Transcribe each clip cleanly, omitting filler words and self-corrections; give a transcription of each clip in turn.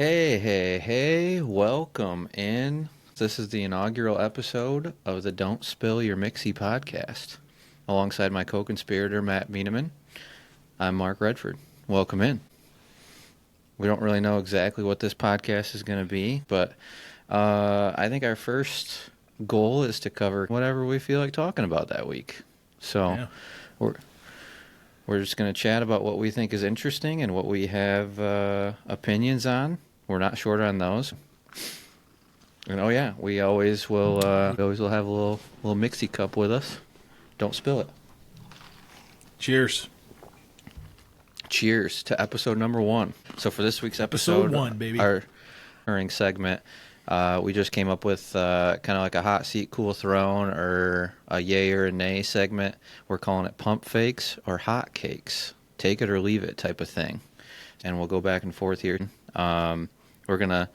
Hey, welcome in. This is the inaugural episode of the Don't Spill Your Mixie podcast. Alongside my co-conspirator, Matt Bieneman, I'm Mark Redford. Welcome in. We don't really know exactly what this podcast is going to be, but I think our first goal is to cover whatever we feel like talking about that week. So Yeah. we're just going to chat about what we think is interesting and what we have opinions on. We're not short on those. And we always will have a little mixie cup with us. Don't spill it. Cheers. Cheers to episode number 1. So for this week's episode 1, baby. Our during segment, we just came up with kind of like a hot seat, cool throne, or a yay or a nay segment. We're calling it pump fakes or hot cakes. Take it or leave it type of thing. And we'll go back and forth here. We're gonna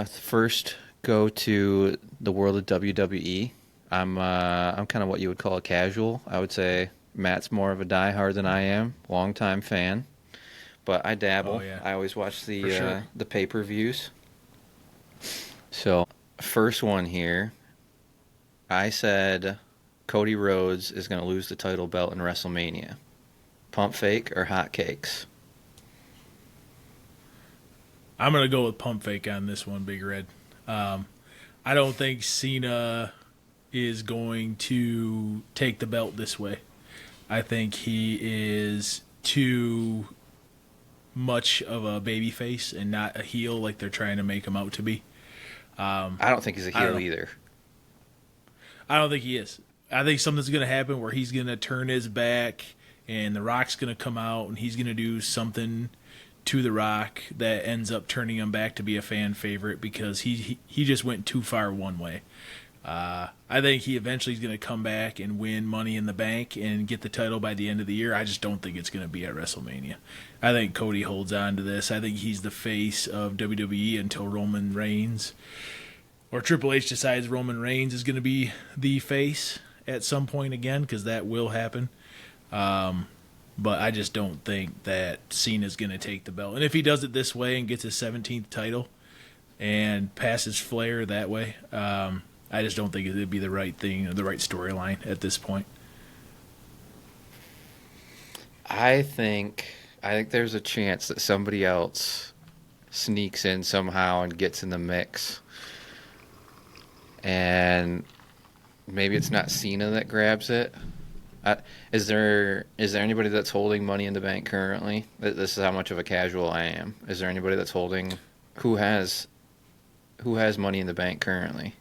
first go to the world of WWE. I'm kind of what you would call a casual. I would say Matt's more of a diehard than I am, longtime fan, but I dabble. Oh, yeah. I always watch sure. the pay-per-views. So first one here, I said Cody Rhodes is going to lose the title belt in WrestleMania. Pump fake or hot cakes? I'm going to go with pump fake on this one, Big Red. I don't think Cena is going to take the belt this way. I think he is too much of a babyface and not a heel like they're trying to make him out to be. I don't think he's a heel either. I don't think he is. I think something's going to happen where he's going to turn his back and The Rock's going to come out and he's going to do something to The Rock that ends up turning him back to be a fan favorite because he just went too far one way. I think he eventually is going to come back and win Money in the Bank and get the title by the end of the year. I just don't think it's going to be at WrestleMania. I think Cody holds on to this. I think he's the face of WWE until Roman Reigns or Triple H decides Roman Reigns is going to be the face at some point again, because that will happen. But I just don't think that Cena's going to take the belt. And if he does it this way and gets his 17th title and passes Flair that way, I just don't think it would be the right thing or the right storyline at this point. I think there's a chance that somebody else sneaks in somehow and gets in the mix. And maybe it's not Cena that grabs it. Is there anybody that's holding Money in the Bank currently? This is how much of a casual I am. Is there anybody that's holding who has Money in the Bank currently?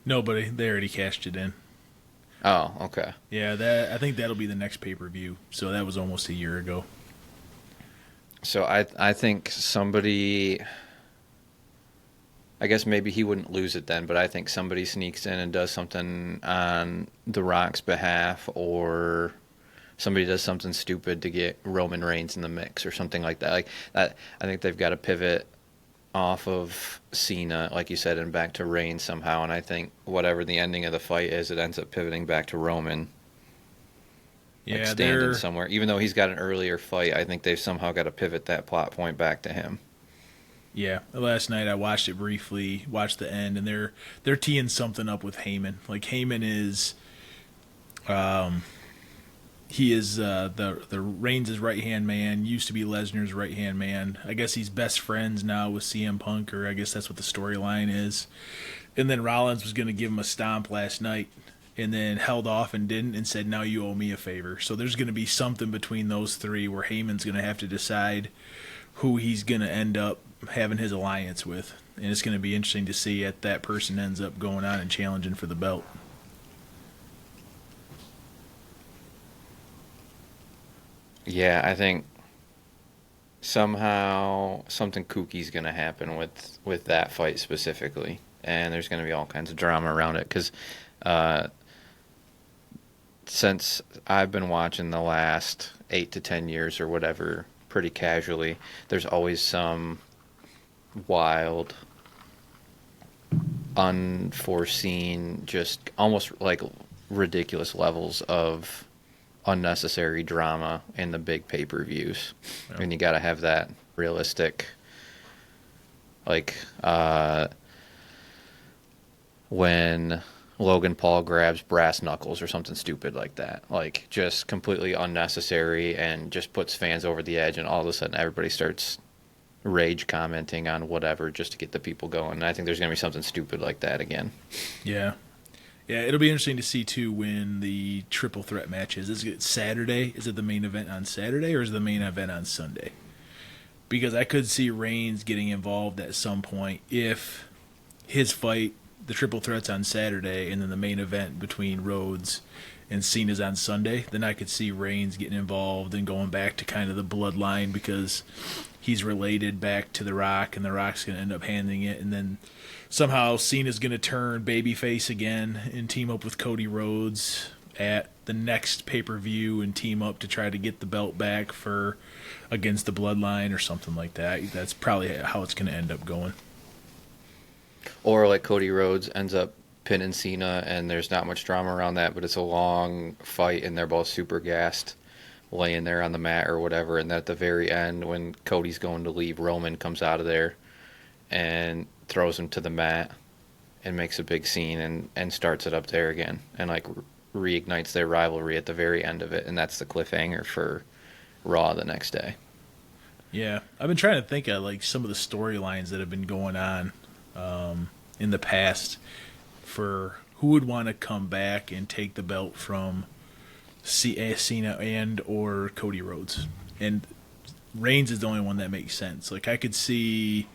Nobody. They already cashed it in. Oh, okay. Yeah, I think that'll be the next pay-per-view. So that was almost a year ago. So I think somebody, I guess maybe he wouldn't lose it then, but I think somebody sneaks in and does something on The Rock's behalf, or somebody does something stupid to get Roman Reigns in the mix or something like that. Like that, I think they've got to pivot off of Cena, like you said, and back to Reigns somehow. And I think whatever the ending of the fight is, it ends up pivoting back to Roman. Yeah, like standing somewhere. Even though he's got an earlier fight, I think they've somehow got to pivot that plot point back to him. Yeah, last night I watched it briefly, watched the end, and they're teeing something up with Heyman. Like Heyman is, he is the Reigns' right hand man. Used to be Lesnar's right hand man. I guess he's best friends now with CM Punk, or I guess that's what the storyline is. And then Rollins was going to give him a stomp last night, and then held off and didn't, and said, "Now you owe me a favor." So there's going to be something between those three where Heyman's going to have to decide who he's going to end up having his alliance with. And it's going to be interesting to see if that person ends up going on and challenging for the belt. Yeah, I think somehow something kooky's going to happen with that fight specifically. And there's going to be all kinds of drama around it. Because since I've been watching the last 8 to 10 years or whatever pretty casually, there's always some wild, unforeseen, just almost like ridiculous levels of unnecessary drama in the big pay-per-views. Yeah. And you got to have that realistic Like when Logan Paul grabs brass knuckles or something stupid like that. Like just completely unnecessary and just puts fans over the edge, and all of a sudden everybody starts rage commenting on whatever just to get the people going. And I think there's going to be something stupid like that again. Yeah. Yeah, it'll be interesting to see, too, when the triple threat match is. Is it Saturday? Is it the main event on Saturday, or is it the main event on Sunday? Because I could see Reigns getting involved at some point if his fight, the triple threat's on Saturday, and then the main event between Rhodes and Cena's on Sunday. Then I could see Reigns getting involved and going back to kind of the bloodline because he's related back to The Rock, and The Rock's going to end up handing it. And then somehow Cena's going to turn babyface again and team up with Cody Rhodes at the next pay-per-view and team up to try to get the belt back for against the bloodline or something like that. That's probably how it's going to end up going. Or like Cody Rhodes ends up pinning Cena, and there's not much drama around that, but it's a long fight, and they're both super gassed, laying there on the mat or whatever. And at the very end, when Cody's going to leave, Roman comes out of there and throws him to the mat and makes a big scene and starts it up there again, and like reignites their rivalry at the very end of it. And that's the cliffhanger for Raw the next day. Yeah, I've been trying to think of like some of the storylines that have been going on in the past for who would want to come back and take the belt from Cena and or Cody Rhodes. And Reigns is the only one that makes sense. Like I could see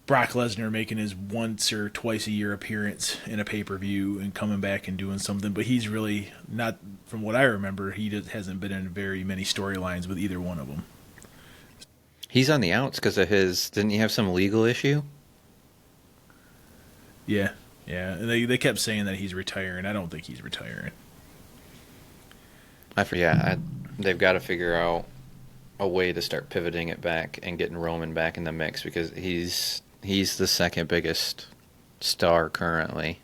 Brock Lesnar making his once or twice a year appearance in a pay-per-view and coming back and doing something, but he's really not, from what I remember, he hasn't been in very many storylines with either one of them. He's on the outs because of didn't he have some legal issue? Yeah, and they kept saying that he's retiring. I don't think he's retiring. I forget. They've got to figure out a way to start pivoting it back and getting Roman back in the mix, because he's the second biggest star currently.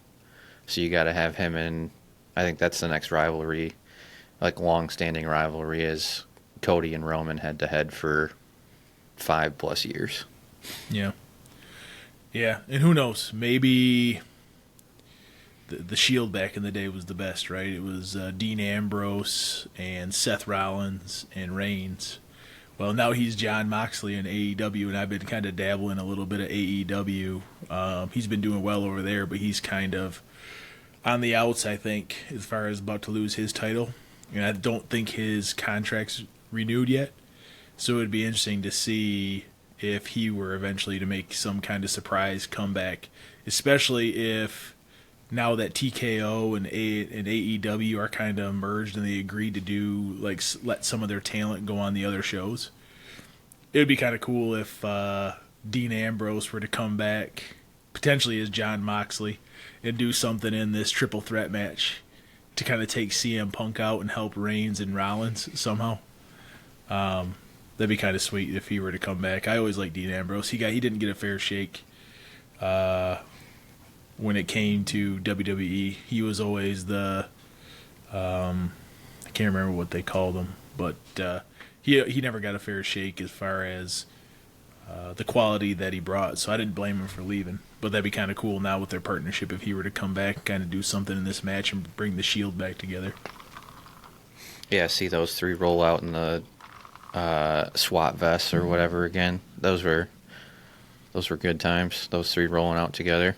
So you got to have him in. I think that's the next rivalry, like long-standing rivalry, is Cody and Roman head-to-head for 5+ years. Yeah. Yeah, and who knows? Maybe the Shield back in the day was the best, right? It was Dean Ambrose and Seth Rollins and Reigns. Well, now he's Jon Moxley in AEW, and I've been kind of dabbling a little bit of AEW. He's been doing well over there, but he's kind of on the outs, I think, as far as about to lose his title. And I don't think his contract's renewed yet. So it would be interesting to see if he were eventually to make some kind of surprise comeback, especially if now that TKO and AEW are kind of merged and they agreed to do, like, let some of their talent go on the other shows. It would be kind of cool if Dean Ambrose were to come back, potentially as Jon Moxley, and do something in this triple threat match to kind of take CM Punk out and help Reigns and Rollins somehow. That'd be kind of sweet if he were to come back. I always liked Dean Ambrose. He didn't get a fair shake when it came to WWE. He was always the I can't remember what they called him, but he never got a fair shake as far as the quality that he brought. So I didn't blame him for leaving. But that'd be kind of cool now with their partnership if he were to come back and kind of do something in this match and bring the Shield back together. Yeah, see those three roll out in the SWAT vests or whatever again. Those were good times. Those three rolling out together.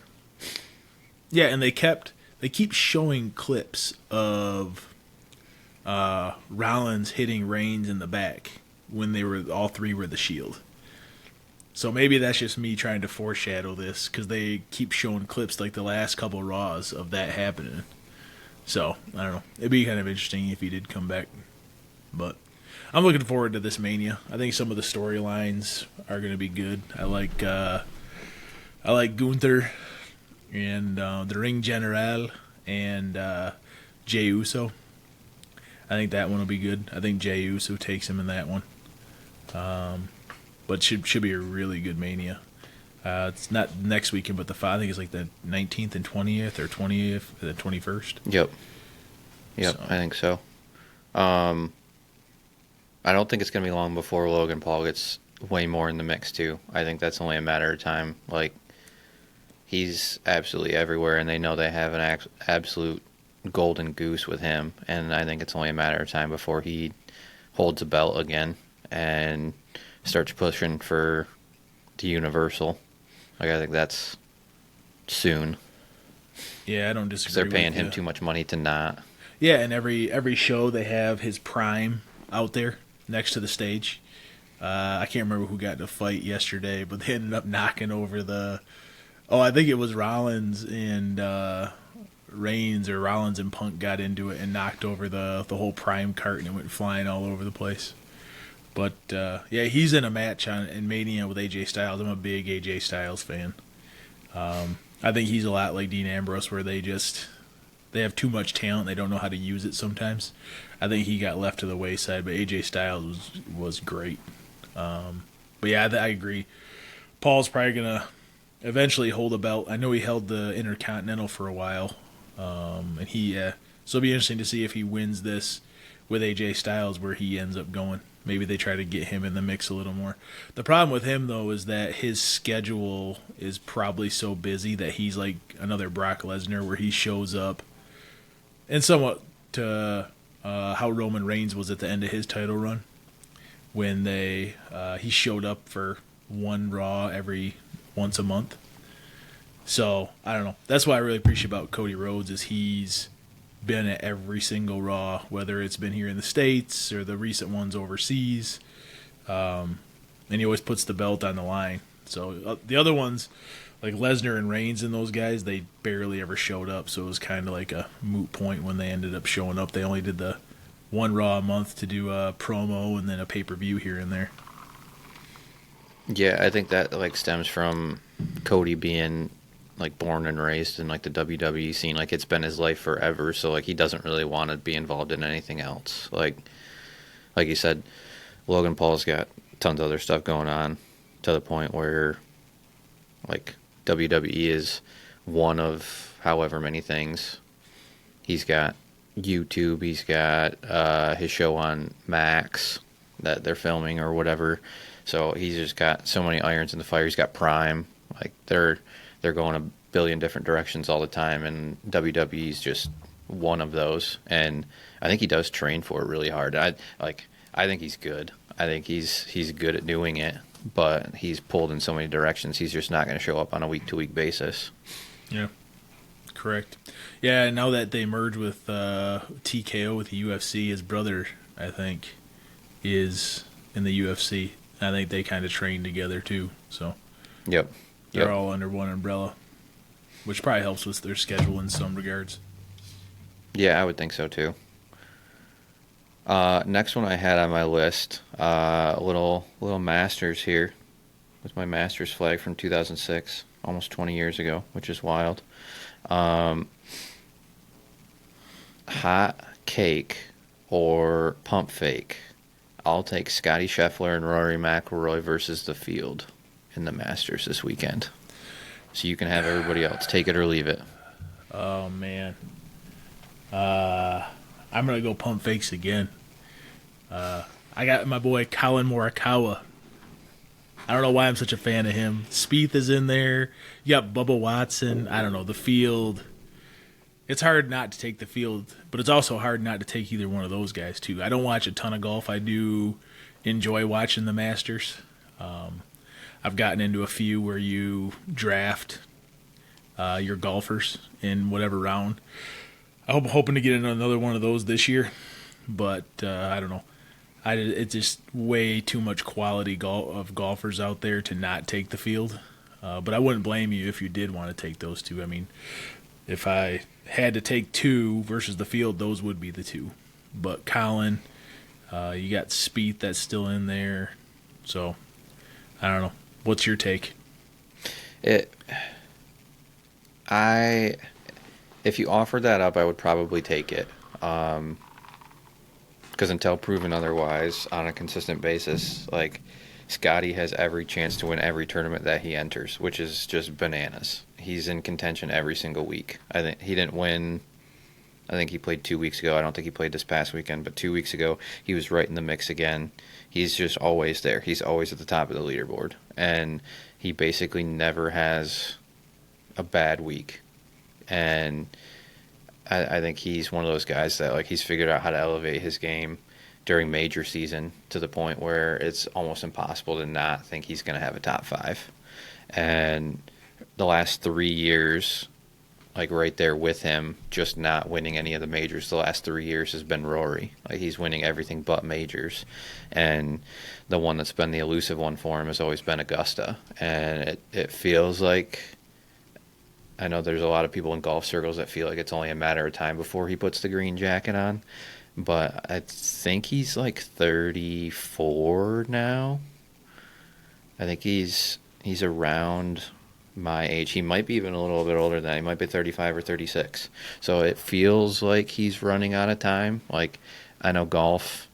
Yeah, and they keep showing clips of Rollins hitting Reigns in the back when all three were the Shield. So maybe that's just me trying to foreshadow this, because they keep showing clips like the last couple Raws of that happening. So I don't know. It'd be kind of interesting if he did come back, but I'm looking forward to this Mania. I think some of the storylines are going to be good. I like Gunther and the Ring General and Jey Uso. I think that one will be good. I think Jey Uso takes him in that one. But should be a really good Mania. It's not next weekend, but I think it's like the 19th and 20th, or 20th and the 21st. Yep, so. I think so. I don't think it's going to be long before Logan Paul gets way more in the mix too. I think that's only a matter of time. Like, he's absolutely everywhere, and they know they have an absolute golden goose with him. And I think it's only a matter of time before he holds a belt again and starts pushing for the Universal. Like, I think that's soon. Yeah, I don't Because disagree. they're paying with him you. too much money to not. Yeah, and every show they have his prime out there next to the stage. I can't remember who got in a fight yesterday, but they ended up knocking over the. Oh, I think it was Rollins and Reigns, or Rollins and Punk got into it and knocked over the whole prime cart, and it went flying all over the place. But yeah, he's in a match in Mania with AJ Styles. I'm a big AJ Styles fan. I think he's a lot like Dean Ambrose, where they have too much talent. They don't know how to use it sometimes. I think he got left to the wayside, but AJ Styles was great. But yeah, I agree. Paul's probably going to eventually hold a belt. I know he held the Intercontinental for a while. So it'll be interesting to see if he wins this with AJ Styles, where he ends up going. Maybe they try to get him in the mix a little more. The problem with him, though, is that his schedule is probably so busy that he's like another Brock Lesnar, where he shows up, and somewhat to how Roman Reigns was at the end of his title run, when he showed up for one Raw every once a month. So I don't know. That's what I really appreciate about Cody Rhodes, is he's been at every single Raw, whether it's been here in the States or the recent ones overseas, and he always puts the belt on the line. So the other ones, like Lesnar and Reigns and those guys, they barely ever showed up, so it was kind of like a moot point when they ended up showing up. They only did the one Raw a month to do a promo and then a pay-per-view here and there. Yeah, I think that like stems from Cody being like born and raised in like the WWE scene. Like, it's been his life forever, so like he doesn't really want to be involved in anything else. Like you said, Logan Paul's got tons of other stuff going on, to the point where like WWE is one of however many things. He's got YouTube, he's got his show on Max that they're filming or whatever. So he's just got so many irons in the fire. He's got Prime. Like, they're going a billion different directions all the time, and WWE's just one of those. And I think he does train for it really hard. I think he's good. I think he's good at doing it, but he's pulled in so many directions. He's just not going to show up on a week-to-week basis. Yeah, correct. Yeah, now that they merge with TKO with the UFC, his brother, I think, is in the UFC. I think they kind of train together too. So Yep. they're all under one umbrella, which probably helps with their schedule in some regards. Yeah, I would think so too. Next one I had on my list, a little Masters here, with my Masters flag from 2006, almost 20 years ago, which is wild. Hot cake or pump fake? I'll take Scotty Scheffler and Rory McIlroy versus the field in the Masters this weekend. So you can have everybody else. Take it or leave it. Oh, man. I'm going to go pump fakes again. I got my boy Colin Morikawa. I don't know why I'm such a fan of him. Spieth is in there. You got Bubba Watson. I don't know. The field. It's hard not to take the field, but it's also hard not to take either one of those guys, too. I don't watch a ton of golf. I do enjoy watching the Masters. I've gotten into a few where you draft your golfers in whatever round. I'm hoping to get in another one of those this year, but I don't know. It's just way too much quality of golfers out there to not take the field. But I wouldn't blame you if you did want to take those two. I mean, if I had to take two versus the field, those would be the two. But Colin, you got Spieth that's still in there. So, I don't know. What's your take? If you offered that up, I would probably take it. Because until proven otherwise, on a consistent basis, like, Scotty has every chance to win every tournament that he enters, which is just bananas. He's in contention every single week. I think he didn't win I think he played 2 weeks ago. I don't think he played this past weekend, but 2 weeks ago he was right in the mix again. He's just always there. He's always at the top of the leaderboard, and he basically never has a bad week. And I think he's one of those guys that like he's figured out how to elevate his game during major season to the point where it's almost impossible to not think he's going to have a top five. And the last 3 years, like right there with him, just not winning any of the majors the last 3 years has been Rory. Like he's winning everything but majors. And the one that's been the elusive one for him has always been Augusta. And it feels like, I know there's a lot of people in golf circles that feel like it's only a matter of time before he puts the green jacket on. But I think he's like 34 now. I think he's around my age. He might be even a little bit older than that. He might be 35 or 36. So it feels like he's running out of time. Like, I know golf,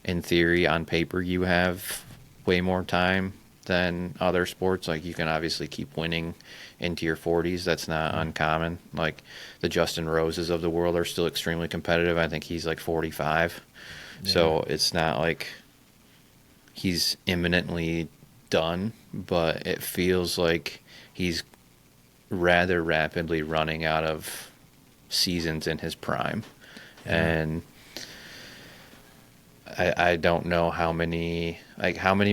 in theory, on paper, you have way more time than other sports. Like, you can obviously keep winning into your 40s. That's not uncommon. Like, the Justin Roses of the world are still extremely competitive. I think he's like 45. Yeah. So it's not like he's imminently done, but it feels like he's rather rapidly running out of seasons in his prime. Yeah. And I don't know how many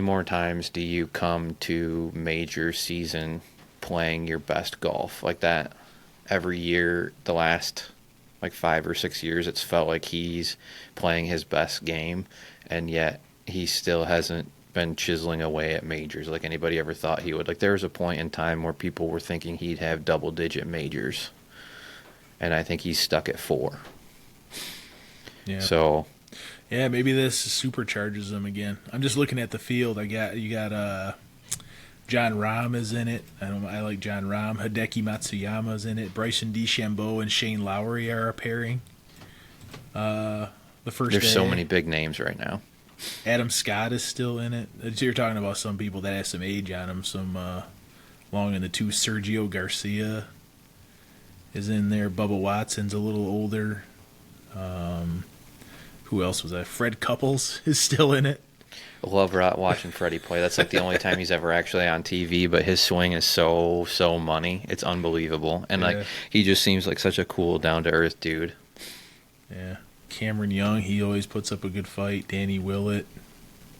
more times do you come to major season playing your best golf like that. Every year the last like 5 or 6 years it's felt like he's playing his best game, and yet he still hasn't been chiseling away at majors like anybody ever thought he would. Like, there was a point in time where people were thinking he'd have double-digit majors, and I think he's stuck at 4. Yeah. So, yeah, maybe this supercharges him again. I'm just looking at the field. You got John Rahm is in it. I like John Rahm. Hideki Matsuyama is in it. Bryson DeChambeau and Shane Lowry are a pairing. The first there's day, so many big names right now. Adam Scott is still in it. You're talking about some people that have some age on them, some long in the tooth. Sergio Garcia is in there. Bubba Watson's a little older. Who else was that? Fred Couples is still in it. I love watching Freddie play. That's like the only time he's ever actually on TV, but his swing is so money. It's unbelievable. And like, he just seems like such a cool, down-to-earth dude. Yeah. Cameron Young, he always puts up a good fight. Danny Willett.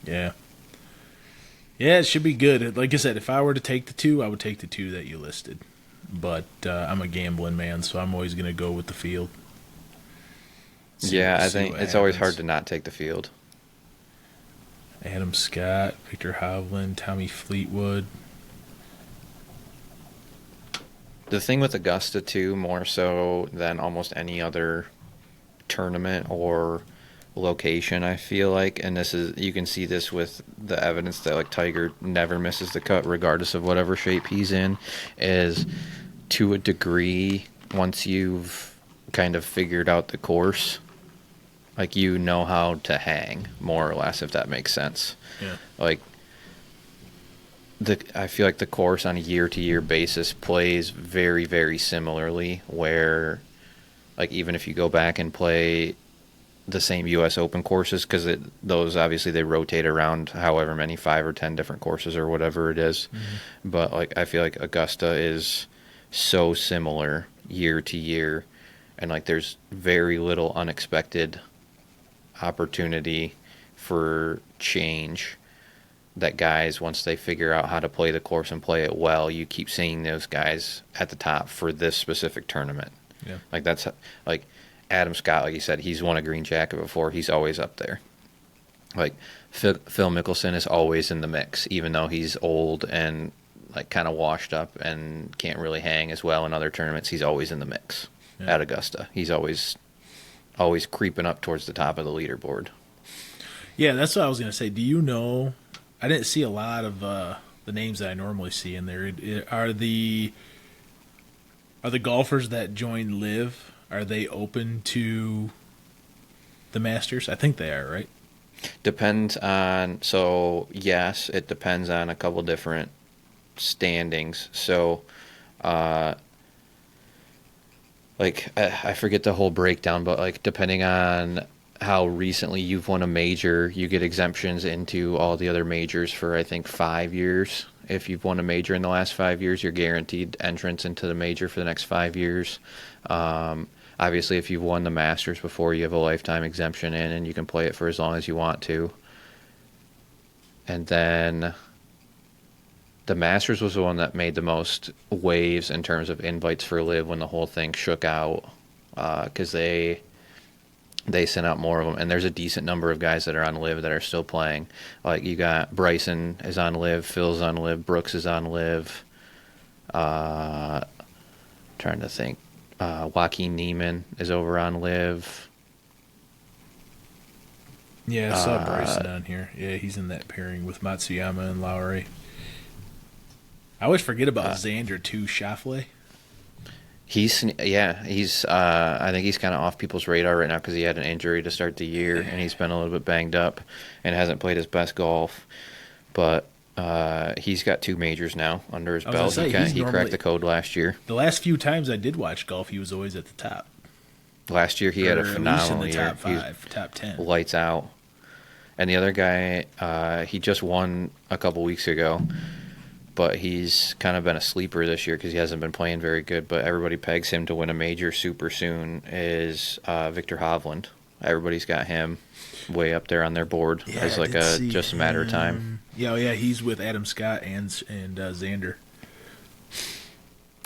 Yeah. Yeah, it should be good. Like I said, if I were to take the two, I would take the two that you listed. But I'm a gambling man, so I'm always going to go with the field. I think it's always hard to not take the field. Adam Scott, Victor Hovland, Tommy Fleetwood. The thing with Augusta, too, more so than almost any other tournament or location, I feel like, and you can see this with the evidence that like Tiger never misses the cut regardless of whatever shape he's in, is to a degree, once you've kind of figured out the course, like, you know how to hang, more or less, if that makes sense. Yeah. Like, I feel like the course on a year-to-year basis plays very, very similarly, where, like, even if you go back and play the same U.S. Open courses, because those, obviously, they rotate around however many, 5 or 10 different courses or whatever it is. Mm-hmm. But, like, I feel like Augusta is so similar year to year, and, like, there's very little unexpected opportunity for change that guys, once they figure out how to play the course and play it well, you keep seeing those guys at the top for this specific tournament. Yeah. Like, that's like Adam Scott, like you said, he's won a green jacket before. He's always up there. Like, Phil Mickelson is always in the mix, even though he's old and like kind of washed up and can't really hang as well in other tournaments. He's always in the mix at Augusta. He's always creeping up towards the top of the leaderboard. Yeah, that's what I was going to say. Do you know, I didn't see a lot of the names that I normally see in there. Are the golfers that join Live, are they open to the Masters? I think they are, right? Depends on, so yes, it depends on a couple different standings. So, like I forget the whole breakdown, but like depending on how recently you've won a major, you get exemptions into all the other majors for I think 5 years. If you've won a major in the last 5 years, you're guaranteed entrance into the major for the next 5 years. Obviously, if you've won the Masters before, you have a lifetime exemption in, and you can play it for as long as you want to. And then the Masters was the one that made the most waves in terms of invites for Live when the whole thing shook out, because they sent out more of them, and there's a decent number of guys that are on Live that are still playing. Like you got Bryson is on Live, Phil's on Live, Brooks is on Live. Trying to think, Joaquin Neiman is over on Live. Yeah, I saw Bryson on here. Yeah, he's in that pairing with Matsuyama and Lowry. I always forget about Xander too, Schauffele. He's I think he's kind of off people's radar right now because he had an injury to start the year, and he's been a little bit banged up and hasn't played his best golf. But he's got 2 majors now under his belt. He cracked the code last year. The last few times I did watch golf, he was always at the top. Last year he had a phenomenal year. Top 5, top 10. Lights out. And the other guy, he just won a couple weeks ago, but he's kind of been a sleeper this year because he hasn't been playing very good, but everybody pegs him to win a major super soon, is Victor Hovland. Everybody's got him way up there on their board as like just a matter of time. Yeah, he's with Adam Scott and Xander.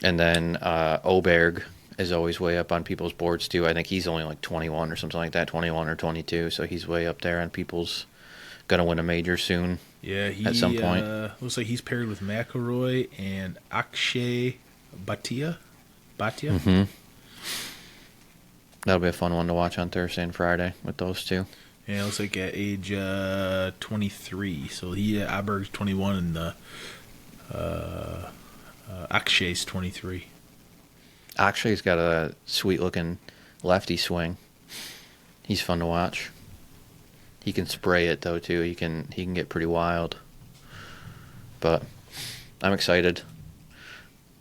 And then Oberg is always way up on people's boards too. I think he's only like 21 or something like that, 21 or 22, so he's way up there on people's going to win a major soon. Yeah, at some point. Looks like he's paired with McIlroy and Akshay Bhatia. Mm-hmm. That'll be a fun one to watch on Thursday and Friday with those two. Yeah, it looks like at age 23. So Aberg's 21 and Akshay's 23. Akshay's got a sweet-looking lefty swing. He's fun to watch. He can spray it though too. He can get pretty wild. But I'm excited.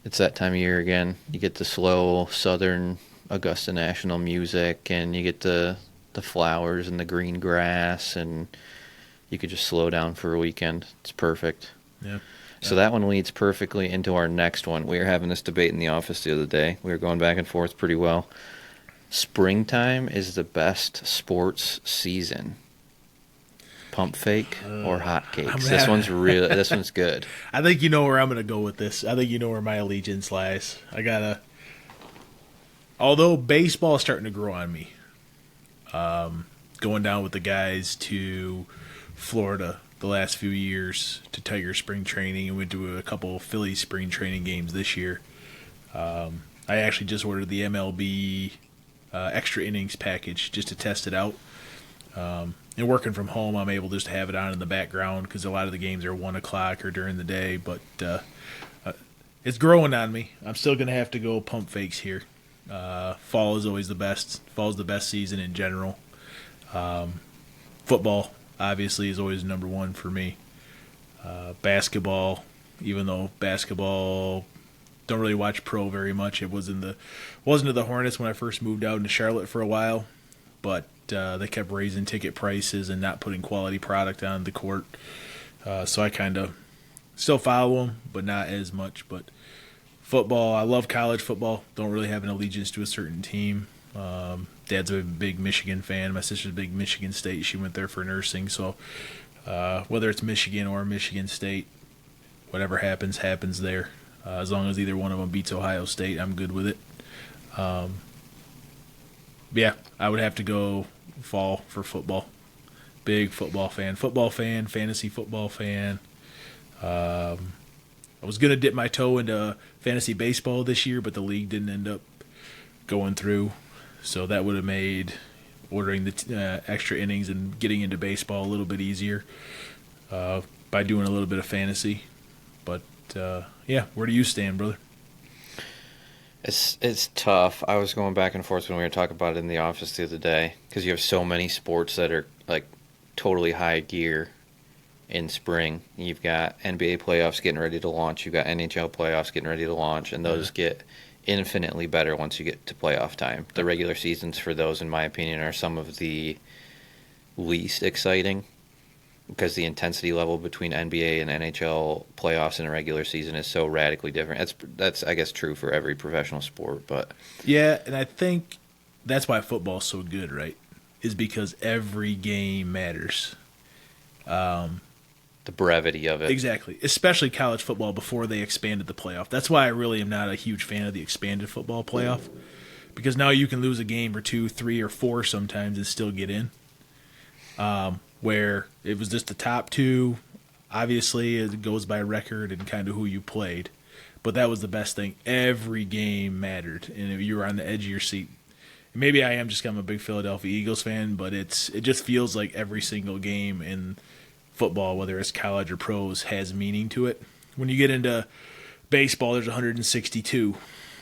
It's that time of year again. You get the slow southern Augusta National music, and you get the flowers and the green grass, and you could just slow down for a weekend. It's perfect. Yeah. So that one leads perfectly into our next one. We were having this debate in the office the other day. We were going back and forth pretty well. Springtime is the best sports season. Pump fake or hot cakes? This one's good. I think you know where I'm going to go with this. I think you know where my allegiance lies. Although baseball is starting to grow on me, going down with the guys to Florida the last few years to Tiger spring training, and went to a couple of Philly spring training games this year. I actually just ordered the MLB extra innings package just to test it out. And working from home, I'm able just to have it on in the background because a lot of the games are 1 o'clock or during the day. But it's growing on me. I'm still going to have to go pump fakes here. Fall is always the best. Fall's the best season in general. Football, obviously, is always number one for me. Basketball, even though basketball, don't really watch pro very much. It wasn't the Hornets when I first moved out into Charlotte for a while, but they kept raising ticket prices and not putting quality product on the court. So I kind of still follow them, but not as much. But football, I love college football. Don't really have an allegiance to a certain team. Dad's a big Michigan fan. My sister's a big Michigan State. She went there for nursing. So whether it's Michigan or Michigan State, whatever happens there. As long as either one of them beats Ohio State, I'm good with it. Yeah, I would have to go fall for football. Big football fan, fantasy football fan. I was going to dip my toe into fantasy baseball this year, but the league didn't end up going through. So that would have made ordering the extra innings and getting into baseball a little bit easier by doing a little bit of fantasy. But, yeah, where do you stand, brother? It's tough. I was going back and forth when we were talking about it in the office the other day because you have so many sports that are like totally high gear in spring. You've got NBA playoffs getting ready to launch. You've got NHL playoffs getting ready to launch, and those get infinitely better once you get to playoff time. The regular seasons for those, in my opinion, are some of the least exciting because the intensity level between NBA and NHL playoffs and a regular season is so radically different. That's I guess true for every professional sport, but Yeah, and I think that's why football's so good, right? Is because every game matters. the brevity of it. Exactly. Especially college football before they expanded the playoff. That's why I really am not a huge fan of the expanded football playoff. Because now you can lose a game or 2, 3, or 4 sometimes and still get in. Where it was just the top 2. Obviously, it goes by record and kind of who you played. But that was the best thing. Every game mattered. And you were on the edge of your seat. Maybe I am just I'm a big Philadelphia Eagles fan, but it just feels like every single game in football, whether it's college or pros, has meaning to it. When you get into baseball, there's 162.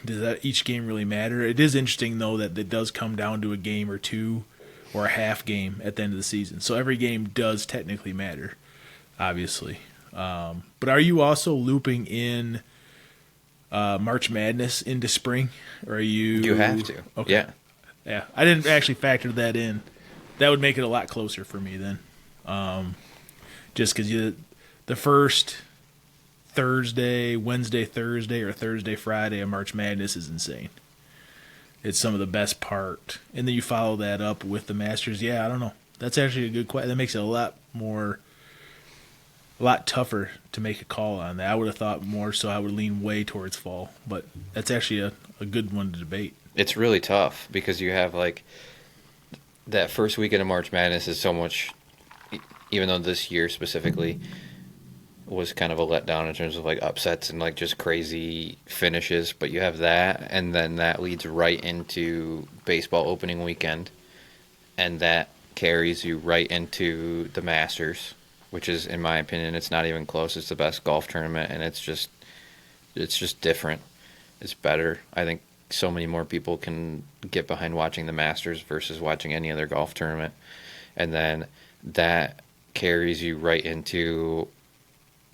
Does that each game really matter? It is interesting, though, that it does come down to a game or 2 or a half game at the end of the season. So every game does technically matter, obviously. But are you also looping in March Madness into spring? Or are you? You have to. Okay. Yeah. Yeah, I didn't actually factor that in. That would make it a lot closer for me then. Just because the first Wednesday, Thursday, or Thursday, Friday of March Madness is insane. It's some of the best part. And then you follow that up with the Masters. Yeah, I don't know. That's actually a good question. That makes it a lot tougher to make a call on that. I would have thought more so I would lean way towards fall. But that's actually a good one to debate. It's really tough because you have like that first weekend of March Madness is so much, even though this year specifically was kind of a letdown in terms of like upsets and like just crazy finishes, but you have that, and then that leads right into baseball opening weekend, and that carries you right into the Masters, which is, in my opinion, it's not even close. It's the best golf tournament, and it's just different. It's better. I think so many more people can get behind watching the Masters versus watching any other golf tournament. And then that carries you right into,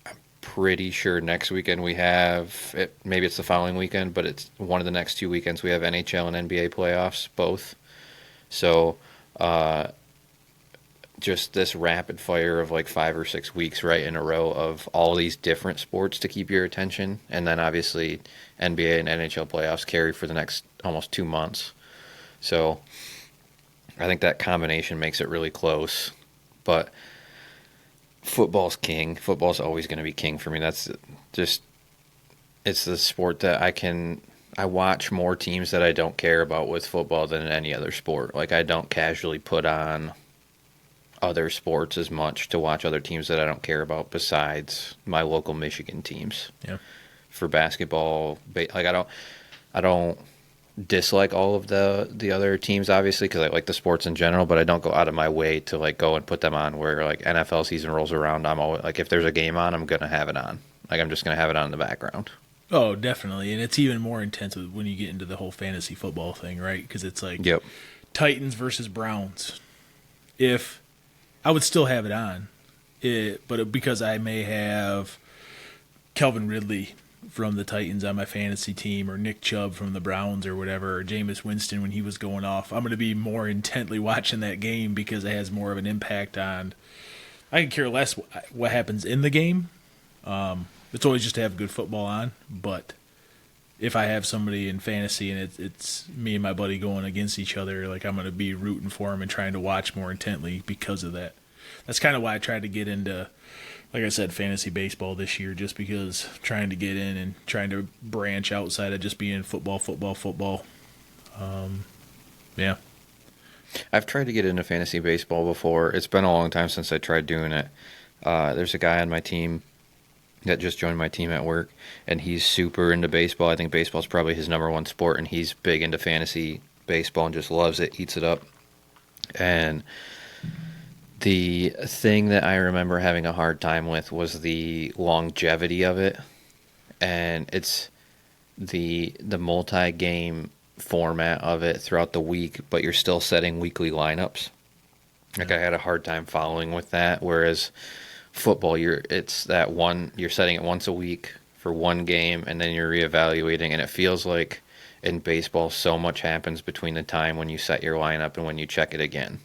I'm pretty sure next weekend we have, maybe it's the following weekend, but it's one of the next 2 weekends we have NHL and NBA playoffs, both. So just this rapid fire of like 5 or 6 weeks right in a row of all these different sports to keep your attention. And then obviously NBA and NHL playoffs carry for the next almost 2 months. So I think that combination makes it really close. But football's king. Football's always going to be king for me. That's just, it's the sport that I watch more teams that I don't care about with football than any other sport. Like I don't casually put on other sports as much to watch other teams that I don't care about besides my local Michigan teams. Yeah. For basketball, like I don't dislike all of the other teams obviously because I like the sports in general, but I don't go out of my way to like go and put them on where like NFL season rolls around. I'm always like, if there's a game on, I'm gonna have it on. Like I'm just gonna have it on in the background. Oh, definitely, and it's even more intense when you get into the whole fantasy football thing, right? Because it's like Titans versus Browns. If I would still have it on, but because I may have Calvin Ridley from the Titans on my fantasy team, or Nick Chubb from the Browns, or whatever, or Jameis Winston when he was going off, I'm going to be more intently watching that game because it has more of an impact on. I can care less what happens in the game. It's always just to have good football on, but if I have somebody in fantasy and it's me and my buddy going against each other, like I'm going to be rooting for him and trying to watch more intently because of that. That's kind of why I tried to get into, like I said, fantasy baseball this year, just because trying to get in and trying to branch outside of just being football. Yeah. I've tried to get into fantasy baseball before. It's been a long time since I tried doing it. There's a guy on my team that just joined my team at work, and he's super into baseball. I think baseball is probably his number one sport, and he's big into fantasy baseball and just loves it, eats it up. And the thing that I remember having a hard time with was the longevity of it, and it's the multi-game format of it throughout the week, but you're still setting weekly lineups. Like I had a hard time following with that, whereas football, you're setting it once a week for one game, and then you're reevaluating, and it feels like In baseball, so much happens between the time when you set your lineup and when you check it again.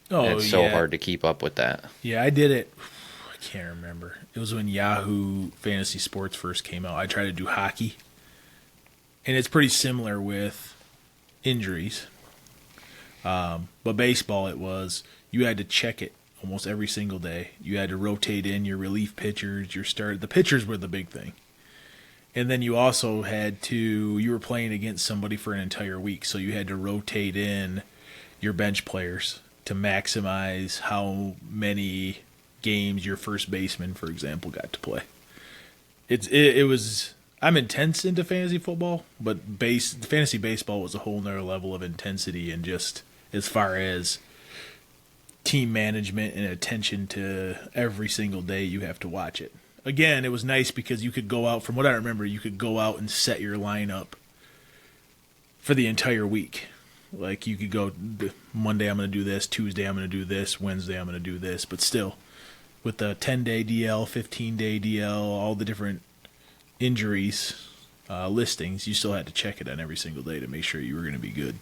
And Oh it's so yeah, hard to keep up with that. yeah. I did it. I can't remember. It was when Yahoo Fantasy Sports first came out. I tried to do hockey, and it's pretty similar with injuries. But baseball, it was you had to check it almost every single day. You had to rotate in your relief pitchers, your start. The pitchers were the big thing, and then you also had to. You were playing against somebody for an entire week, so you had to rotate in your bench players to maximize how many games your first baseman, for example, got to play. It was. I'm intense into fantasy football, but fantasy baseball was a whole nother level of intensity, and just as far as team management and attention to every single day you have to watch it. Again, it was nice because you could go out, from what I remember, you could go out and set your lineup for the entire week. Like you could go Monday I'm going to do this, Tuesday I'm going to do this, Wednesday I'm going to do this, but still with the 10-day DL, 15-day DL, all the different injuries listings, you still had to check it on every single day to make sure you were going to be good.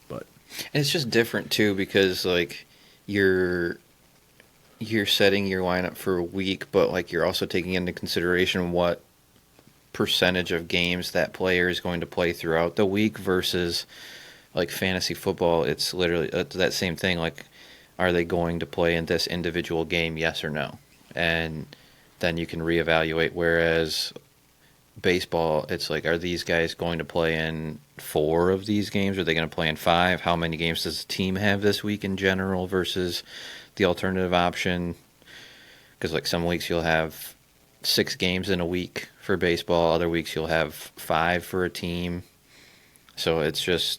But And it's just different too because like you're setting your lineup for a week, but like you're also taking into consideration what percentage of games that player is going to play throughout the week versus like fantasy football. It's literally that same thing. Like, are they going to play in this individual game? Yes or no, and then you can reevaluate. Whereas baseball, it's like, are these guys going to play in 4 of these games? Are they going to play in 5? How many games does the team have this week in general versus the alternative option? Because like some weeks you'll have 6 games in a week for baseball. Other weeks you'll have 5 for a team. So it's just,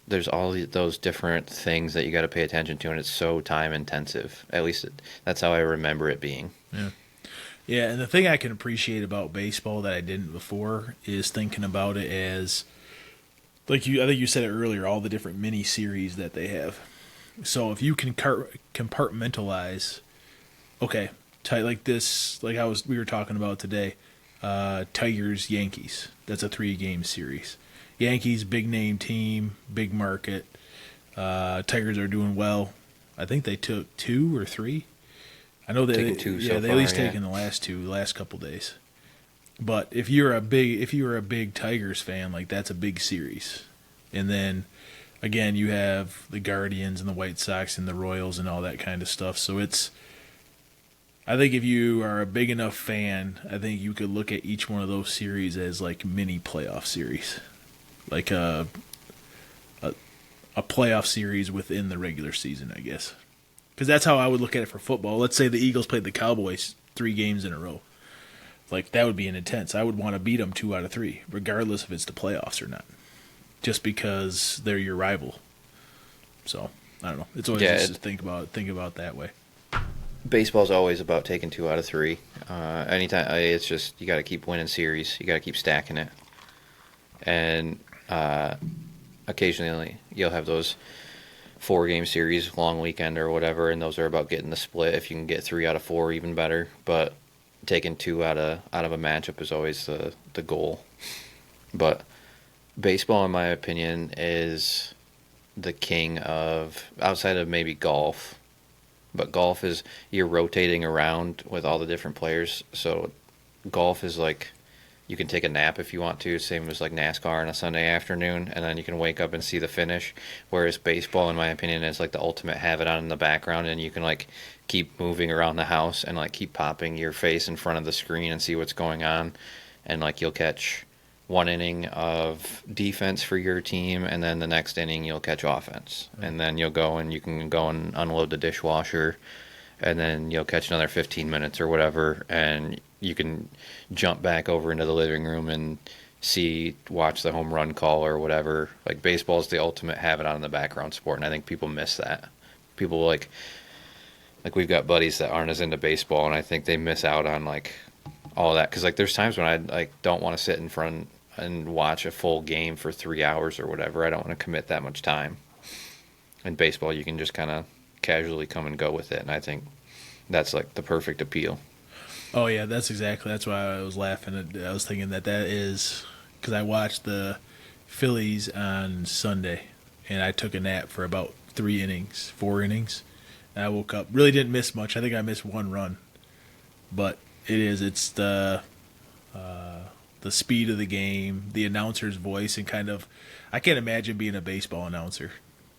there's all those different things that you got to pay attention to, and it's so time intensive. At least that's how I remember it being. yeah. Yeah, and the thing I can appreciate about baseball that I didn't before is thinking about it as, like I think you said it earlier, all the different mini series that they have. So if you can compartmentalize, okay, like this, like we were talking about today, Tigers Yankees. That's a 3-game series. Yankees, big name team, big market. Tigers are doing well. I think they took 2 or 3. I know they they at least taken the last couple days. But if you're a big Tigers fan, like that's a big series. And then again, you have the Guardians and the White Sox and the Royals and all that kind of stuff. So I think if you are a big enough fan, I think you could look at each one of those series as like mini playoff series. Like a playoff series within the regular season, I guess. Because that's how I would look at it for football. Let's say the Eagles played the Cowboys 3 games in a row. Like, that would be an intense. I would want to beat them 2 out of 3, regardless if it's the playoffs or not. Just because they're your rival. So, I don't know. It's always just to think about that way. Baseball's always about taking 2 out of 3. Anytime, it's just, you got to keep winning series. You got to keep stacking it. And occasionally you'll have those 4-game series, long weekend or whatever, and those are about getting the split. If you can get 3 out of 4, even better. But taking 2 out of a matchup is always the goal. But baseball, in my opinion, is the king of, outside of maybe golf. But golf is, you're rotating around with all the different players. So golf is like, you can take a nap if you want to, same as like NASCAR on a Sunday afternoon, and then you can wake up and see the finish. Whereas baseball, in my opinion, is like the ultimate have it on in the background, and you can like keep moving around the house and like keep popping your face in front of the screen and see what's going on. And like you'll catch 1 inning of defense for your team, and then the next inning you'll catch offense. And then you'll go and you can go and unload the dishwasher, and then you'll catch another 15 minutes or whatever, and you can jump back over into the living room and watch the home run call or whatever. Like, baseball is the ultimate have it on in the background sport, and I think people miss that. People like we've got buddies that aren't as into baseball, and I think they miss out on like all that, because like there's times when I like don't want to sit in front and watch a full game for 3 hours or whatever. I don't want to commit that much time. In baseball, you can just kind of casually come and go with it, and I think that's like the perfect appeal. Oh yeah, that's why I was laughing. I was thinking that is because I watched the Phillies on Sunday, and I took a nap for about 4 innings. And I woke up, really didn't miss much. I think I missed one run, but it's the speed of the game, the announcer's voice, and kind of, I can't imagine being a baseball announcer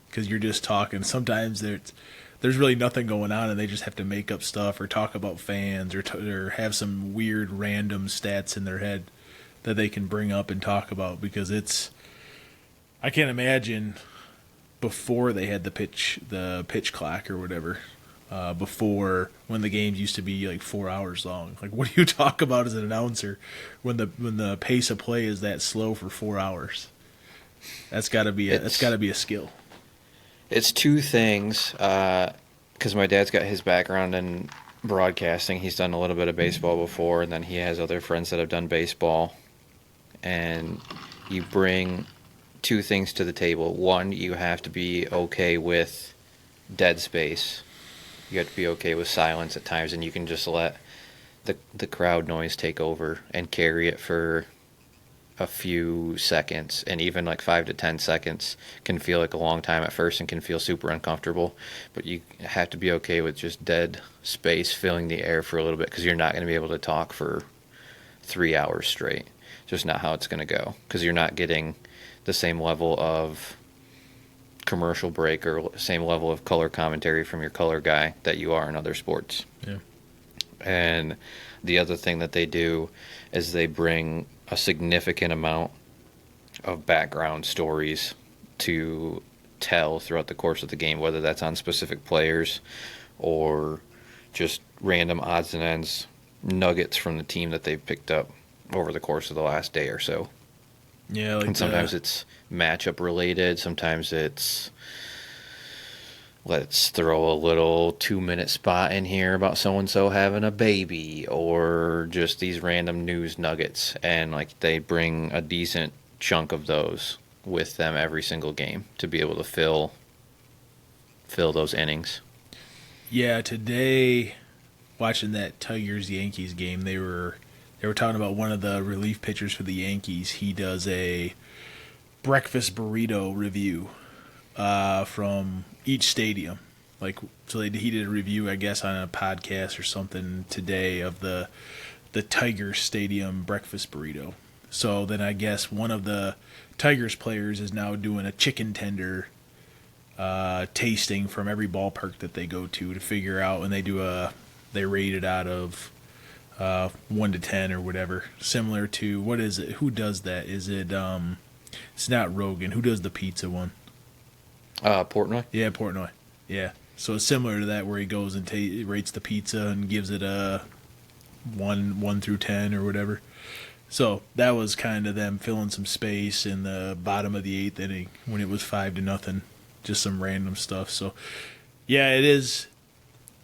because you're just talking. Sometimes there's really nothing going on, and they just have to make up stuff or talk about fans or have some weird random stats in their head that they can bring up and talk about because I can't imagine before they had the pitch clock or whatever. Before, when the games used to be like 4 hours long, like what do you talk about as an announcer when the pace of play is that slow for 4 hours? That's got to be a skill. It's two things, because my dad's got his background in broadcasting. He's done a little bit of baseball before, and then he has other friends that have done baseball. And you bring two things to the table. One, you have to be okay with dead space. You have to be okay with silence at times, and you can just let the crowd noise take over and carry it for a few seconds. And even like 5 to 10 seconds can feel like a long time at first and can feel super uncomfortable. But you have to be okay with just dead space filling the air for a little bit, because you're not going to be able to talk for 3 hours straight. Just not how it's going to go, because you're not getting the same level of commercial break or same level of color commentary from your color guy that you are in other sports. Yeah. And the other thing that they do is they bring a significant amount of background stories to tell throughout the course of the game, whether that's on specific players or just random odds and ends nuggets from the team that they've picked up over the course of the last day or so. Yeah, like and sometimes it's matchup related. Sometimes it's, let's throw a little 2-minute spot in here about so-and-so having a baby, or just these random news nuggets. And like they bring a decent chunk of those with them every single game to be able to fill those innings. Yeah, today, watching that Tigers-Yankees game, they were talking about one of the relief pitchers for the Yankees. He does a breakfast burrito review from each stadium. He did a review, I guess, on a podcast or something today of the Tigers Stadium breakfast burrito. So then I guess one of the Tigers players is now doing a chicken tender tasting from every ballpark that they go to figure out, and they rate it out of 1 to 10 or whatever, similar to, what is it? Who does that? Is it it's not Rogan. Who does the pizza one? Portnoy? Yeah, Portnoy. Yeah. So it's similar to that, where he goes and rates the pizza and gives it a 1 through 10 or whatever. So that was kind of them filling some space in the bottom of the 8th inning when it was 5-0, just some random stuff. So yeah, it is.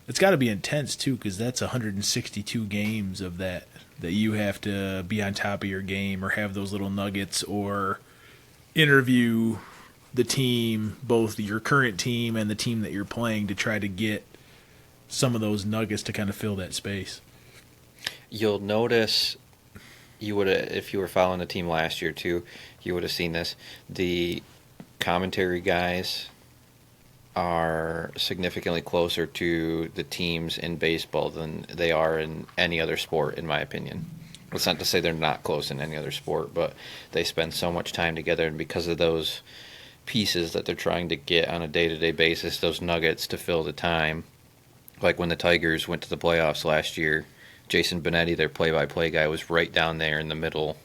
It's got to be intense, too, because that's 162 games of that you have to be on top of your game or have those little nuggets or interview the team, both your current team and the team that you're playing, to try to get some of those nuggets to kind of fill that space. You'll notice, if you were following the team last year, too, you would have seen this. The commentary guys are significantly closer to the teams in baseball than they are in any other sport, in my opinion. It's not to say they're not close in any other sport, but they spend so much time together, and because of those pieces that they're trying to get on a day-to-day basis, those nuggets to fill the time. Like when the Tigers went to the playoffs last year, Jason Benetti, their play-by-play guy, was right down there in the middle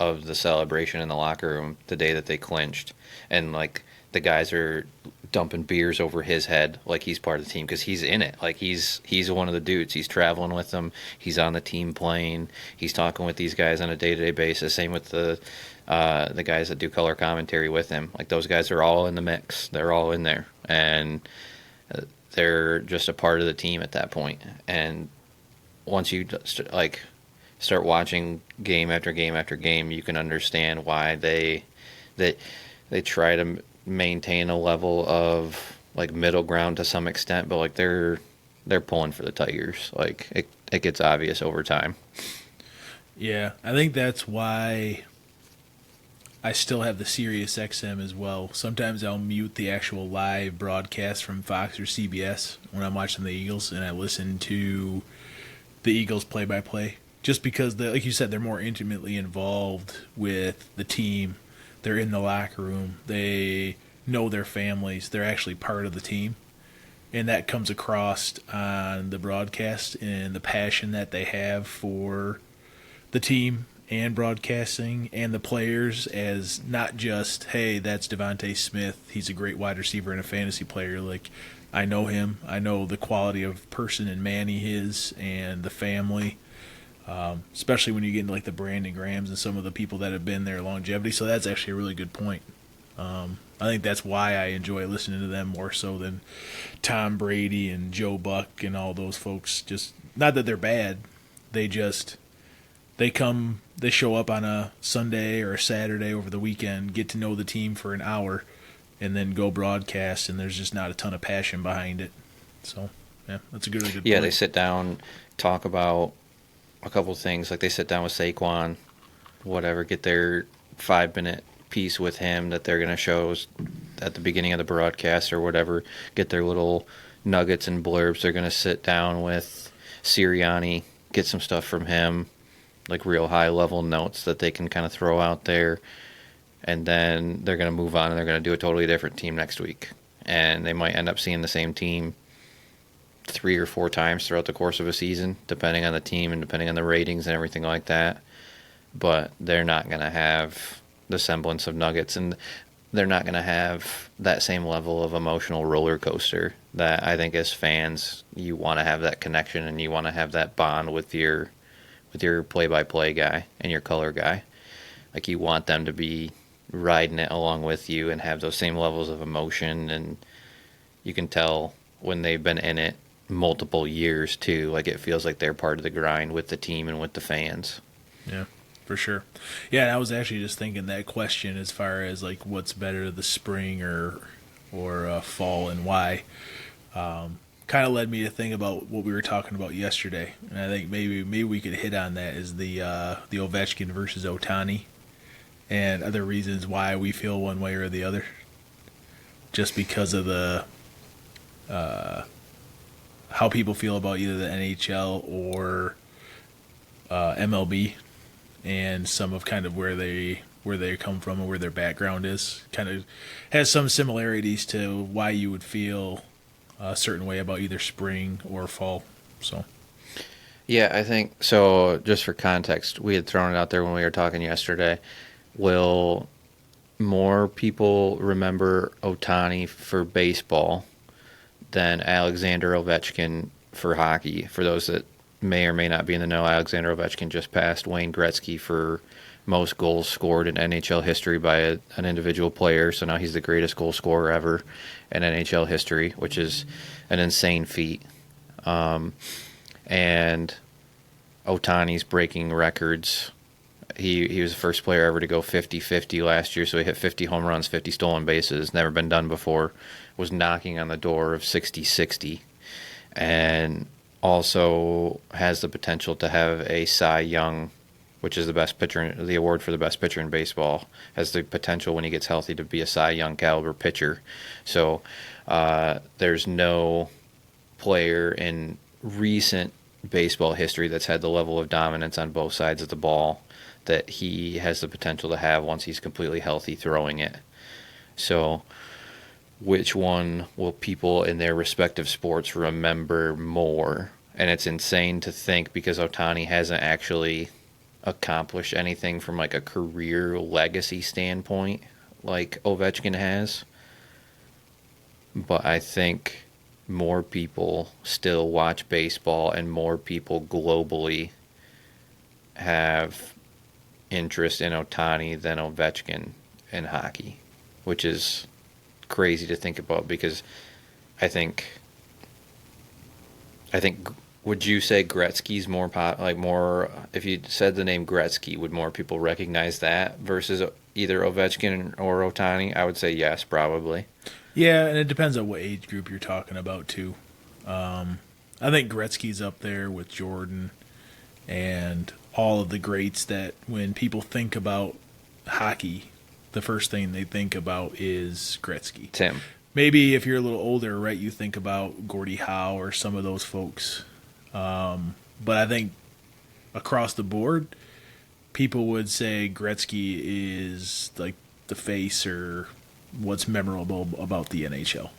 of the celebration in the locker room the day that they clinched. And like the guys are dumping beers over his head like he's part of the team, because he's in it. Like he's one of the dudes. He's traveling with them. He's on the team plane. He's talking with these guys on a day-to-day basis. Same with the guys that do color commentary with him. Like those guys are all in the mix. They're all in there, and they're just a part of the team at that point. And once you start watching game after game after game, you can understand why they try to maintain a level of like middle ground to some extent, but like they're pulling for the Tigers. Like it gets obvious over time. Yeah, I think that's why I still have the Sirius XM as well. Sometimes I'll mute the actual live broadcast from Fox or CBS when I'm watching the Eagles, and I listen to the Eagles play-by-play. Just because, like you said, they're more intimately involved with the team. They're in the locker room. They know their families. They're actually part of the team. And that comes across on the broadcast and the passion that they have for the team and broadcasting and the players, as not just, hey, that's Devontae Smith. He's a great wide receiver and a fantasy player. Like, I know him. I know the quality of person and man he is and the family, especially when you get into like the Brandon Grahams and some of the people that have been there longevity. So that's actually a really good point. I think that's why I enjoy listening to them more so than Tom Brady and Joe Buck and all those folks. Just not that they're bad. They show up on a Sunday or a Saturday over the weekend, get to know the team for an hour, and then go broadcast, and there's just not a ton of passion behind it. So, yeah, that's a really good Yeah, point. they sit down, talk about a couple things. Like they sit down with Saquon, whatever, get their 5-minute piece with him that they're going to show at the beginning of the broadcast or whatever, get their little nuggets and blurbs. They're going to sit down with Sirianni, get some stuff from him, like real high-level notes that they can kind of throw out there, and then they're going to move on and they're going to do a totally different team next week. And they might end up seeing the same team 3 or 4 times throughout the course of a season, depending on the team and depending on the ratings and everything like that. But they're not going to have the semblance of nuggets, and they're not going to have that same level of emotional roller coaster that I think as fans you want to have that connection and you want to have that bond with your play-by-play guy and your color guy. Like you want them to be riding it along with you and have those same levels of emotion, and you can tell when they've been in it multiple years too. Like it feels like they're part of the grind with the team and with the fans. Yeah, for sure. Yeah, and I was actually just thinking that question as far as like what's better, the spring or fall, and why. Kind of led me to think about what we were talking about yesterday, and I think maybe we could hit on that is the Ovechkin versus Ohtani, and other reasons why we feel one way or the other, just because of the how people feel about either the NHL or MLB, and some of kind of where they come from and where their background is. Kind of has some similarities to why you would feel a certain way about either spring or fall. So, yeah, I think so. Just for context, we had thrown it out there when we were talking yesterday. Will more people remember Ohtani for baseball than Alexander Ovechkin for hockey? For those that may or may not be in the know, Alexander Ovechkin just passed Wayne Gretzky for most goals scored in NHL history by an individual player. So now he's the greatest goal scorer ever in NHL history, which is an insane feat. And Ohtani's breaking records. He was the first player ever to go 50-50 last year, so he hit 50 home runs, 50 stolen bases. Never been done before. Was knocking on the door of 60-60. And also has the potential to have a Cy Young, which is the best pitcher, the award for the best pitcher in baseball, has the potential when he gets healthy to be a Cy Young caliber pitcher. So there's no player in recent baseball history that's had the level of dominance on both sides of the ball that he has the potential to have once he's completely healthy throwing it. So which one will people in their respective sports remember more? And it's insane to think, because Ohtani hasn't actually accomplished anything from like a career legacy standpoint like Ovechkin has. But I think more people still watch baseball and more people globally have interest in Ohtani than Ovechkin in hockey, which is crazy to think about, because I think would you say Gretzky's more more, if you said the name Gretzky, would more people recognize that versus either Ovechkin or Ohtani? I would say yes, probably. yeah, and it depends on what age group you're talking about too. I think Gretzky's up there with Jordan and all of the greats that when people think about hockey, the first thing they think about is Gretzky. Tim. Maybe if you're a little older, right, you think about Gordie Howe or some of those folks. But I think across the board, people would say Gretzky is like the face or what's memorable about the NHL.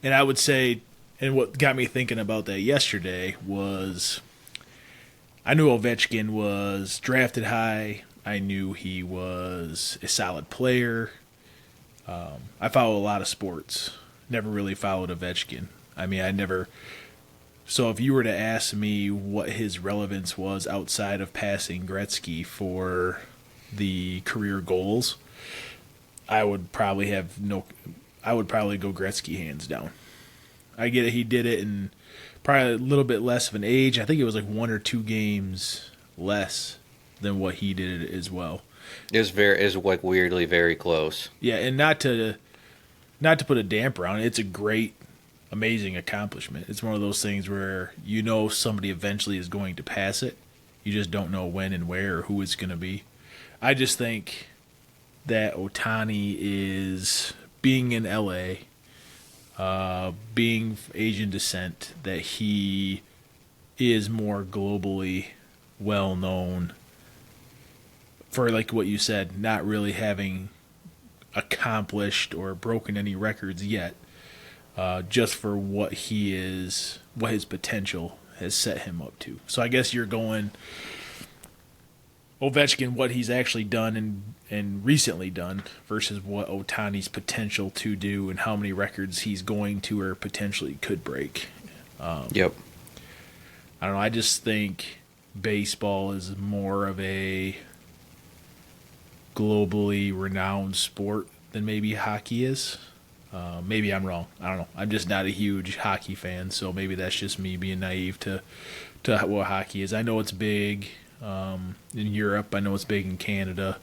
And I would say, and what got me thinking about that yesterday was I knew Ovechkin was drafted high. I knew he was a solid player. I follow a lot of sports. Never really followed Ovechkin. I mean, I never. So if you were to ask me what his relevance was outside of passing Gretzky for the career goals, I would probably have no. I would probably go Gretzky hands down. I get it. He did it in probably a little bit less of an age. I think it was like 1 or 2 games less than what he did as well. It was like weirdly very close. Yeah, and not to put a damper on it, it's a great, amazing accomplishment. It's one of those things where you know somebody eventually is going to pass it. You just don't know when and where or who it's going to be. I just think that Ohtani is being in LA, being Asian descent, that he is more globally well known for, like what you said, not really having accomplished or broken any records yet, just for what he is, what his potential has set him up to. So I guess you're going Ovechkin, what he's actually done and recently done versus what Ohtani's potential to do and how many records he's going to or potentially could break. Yep. I don't know. I just think baseball is more of a globally renowned sport than maybe hockey is. Maybe I'm wrong. I don't know. I'm just not a huge hockey fan, so maybe that's just me being naive to what hockey is. I know it's big in Europe. I know it's big in Canada.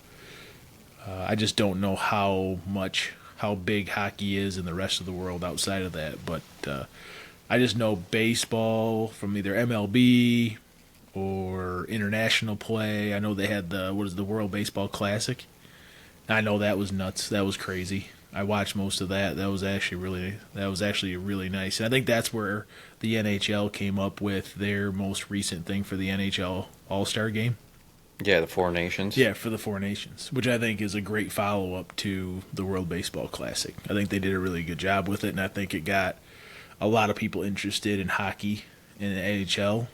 I just don't know how big hockey is in the rest of the world outside of that. But I just know baseball from either MLB or international play. I know they had the World Baseball Classic. I know that was nuts. That was crazy. I watched most of that. That was actually really nice. And I think that's where the NHL came up with their most recent thing for the NHL All-Star Game. Yeah, the Four Nations. Yeah, for the Four Nations, which I think is a great follow-up to the World Baseball Classic. I think they did a really good job with it, and I think it got a lot of people interested in hockey in the NHL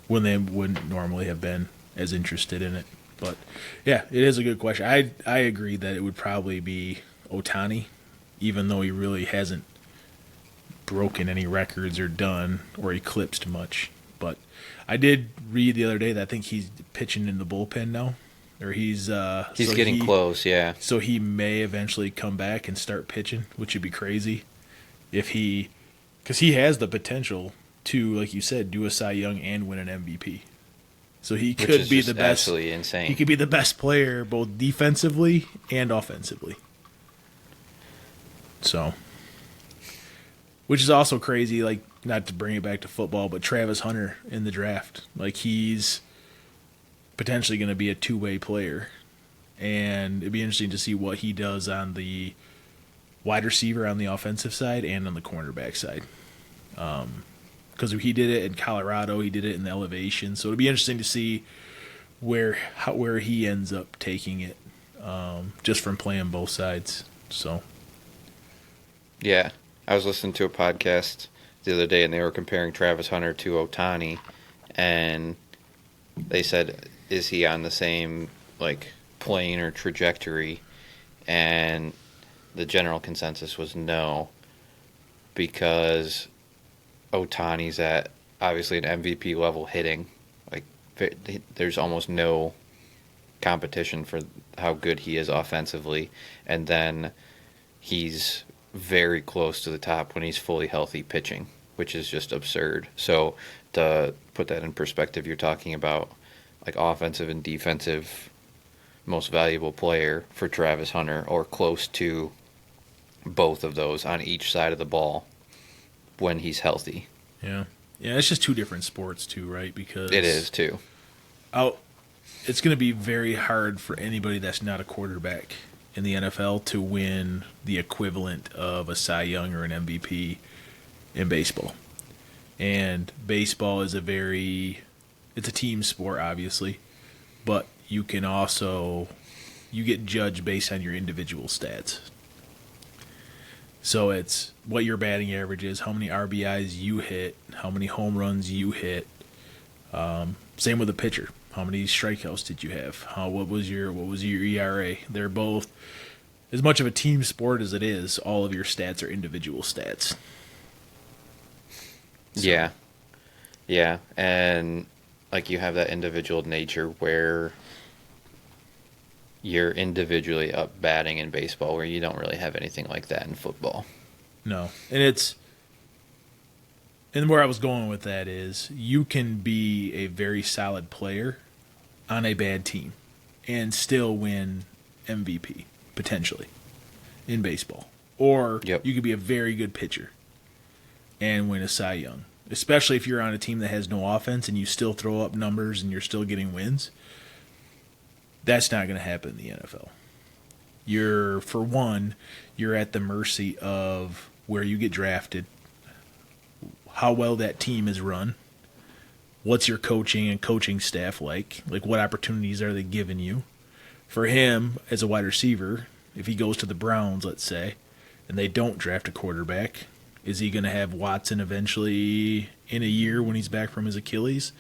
when they wouldn't normally have been as interested in it. But, yeah, it is a good question. I agree that it would probably be Ohtani, even though he really hasn't broken any records or done or eclipsed much. But I did read the other day that I think he's pitching in the bullpen now. Or he's getting close, yeah. So he may eventually come back and start pitching, which would be crazy. Because he has the potential to, like you said, do a Cy Young and win an MVP. So he could be the best. Absolutely insane. He could be the best player both defensively and offensively. So, which is also crazy. Like, not to bring it back to football, but Travis Hunter in the draft, like he's potentially going to be a two-way player, and it'd be interesting to see what he does on the wide receiver on the offensive side and on the cornerback side. Because he did it in Colorado, he did it in the elevation. So it'll be interesting to see where he ends up taking it, just from playing both sides. So, yeah, I was listening to a podcast the other day, and they were comparing Travis Hunter to Ohtani, and they said, "Is he on the same plane or trajectory?" And the general consensus was no, because Ohtani's at obviously an MVP level hitting. There's almost no competition for how good he is offensively, and then he's very close to the top when he's fully healthy pitching, which is just absurd. So to put that in perspective, you're talking about offensive and defensive most valuable player for Travis Hunter, or close to both of those on each side of the ball when he's healthy. Yeah, it's just two different sports too, right? Because it is too. it's going to be very hard for anybody that's not a quarterback in the NFL to win the equivalent of a Cy Young or an MVP in baseball. And baseball is it's a team sport, obviously, but you get judged based on your individual stats. So it's what your batting average is, how many RBIs you hit, how many home runs you hit. Same with the pitcher. How many strikeouts did you have? What was your ERA? They're both as much of a team sport as it is. All of your stats are individual stats. So. Yeah, and like you have that individual nature where you're individually up batting in baseball, where you don't really have anything like that in football. No, and where I was going with that is you can be a very solid player on a bad team and still win MVP, potentially, in baseball. Or Yep. you could be a very good pitcher and win a Cy Young, especially if you're on a team that has no offense and you still throw up numbers and you're still getting wins. That's not going to happen in the NFL. You're at the mercy of where you get drafted, how well that team is run, what's your coaching and coaching staff like what opportunities are they giving you. For him, as a wide receiver, if he goes to the Browns, let's say, and they don't draft a quarterback, is he going to have Watson eventually in a year when he's back from his Achilles?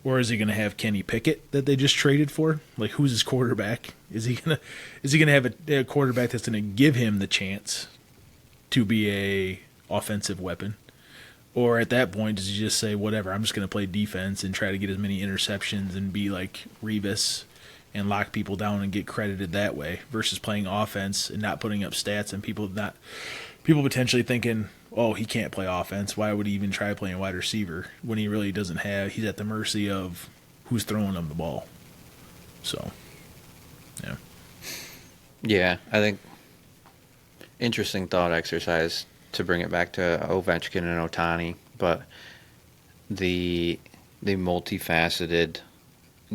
Or is he going to have Kenny Pickett that they just traded for? Like, who's his quarterback? Is he gonna have a quarterback that's going to give him the chance to be a offensive weapon? Or at that point, does he just say, whatever, I'm just going to play defense and try to get as many interceptions and be like Reese and lock people down and get credited that way, versus playing offense and not putting up stats and people potentially thinking, oh, he can't play offense. Why would he even try playing wide receiver when he really doesn't have? He's at the mercy of who's throwing him the ball. So, yeah. Yeah, I think interesting thought exercise to bring it back to Ovechkin and Ohtani, but the multifaceted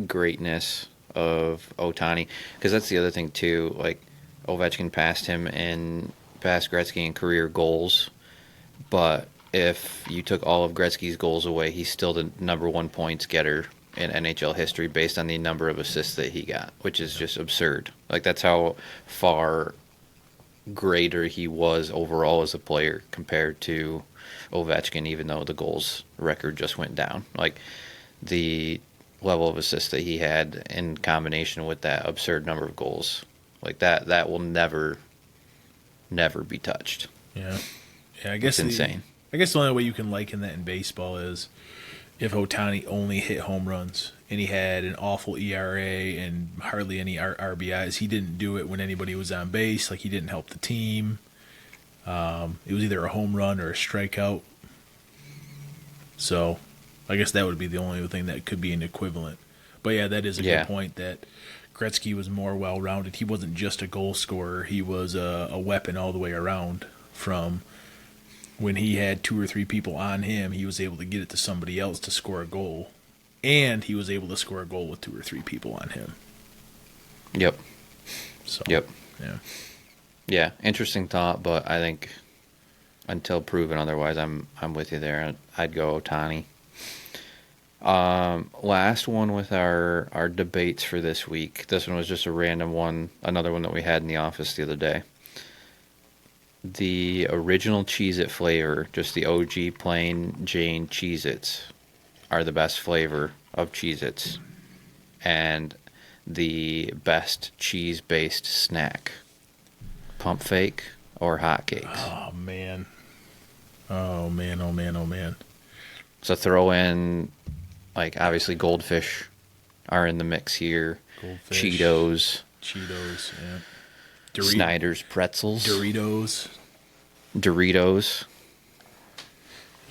greatness of Ohtani, because that's the other thing too. Like, Ovechkin passed Gretzky in career goals, but if you took all of Gretzky's goals away, he's still the number one points getter in NHL history based on the number of assists that he got, which is just absurd. Like, that's how far greater he was overall as a player compared to Ovechkin, even though the goals record just went down. Like, the level of assists that he had in combination with that absurd number of goals, like that will never be touched. Yeah. I guess it's insane. I guess the only way you can liken that in baseball is if Ohtani only hit home runs and he had an awful ERA and hardly any RBIs. He didn't do it when anybody was on base. Like, he didn't help the team. It was either a home run or a strikeout. So I guess that would be the only thing that could be an equivalent. But yeah, that is a good point that Gretzky was more well-rounded. He wasn't just a goal scorer. He was a weapon all the way around. From when he had two or three people on him, he was able to get it to somebody else to score a goal. And he was able to score a goal with two or three people on him. Yep. So, yep. Yeah. Yeah, interesting thought, but I think until proven otherwise, I'm with you there. I'd go Ohtani. Last one with our debates for this week. This one was just a random one, another one that we had in the office the other day. The original Cheez-It flavor, just the OG plain Jane Cheez-Its, are the best flavor of Cheez-Its. And the best cheese-based snack, pump fake or hotcakes. Oh, man. Oh, man, oh, man, oh, man. So throw in, like, obviously Goldfish are in the mix here. Goldfish. Cheetos, yeah. Snyder's pretzels. Doritos.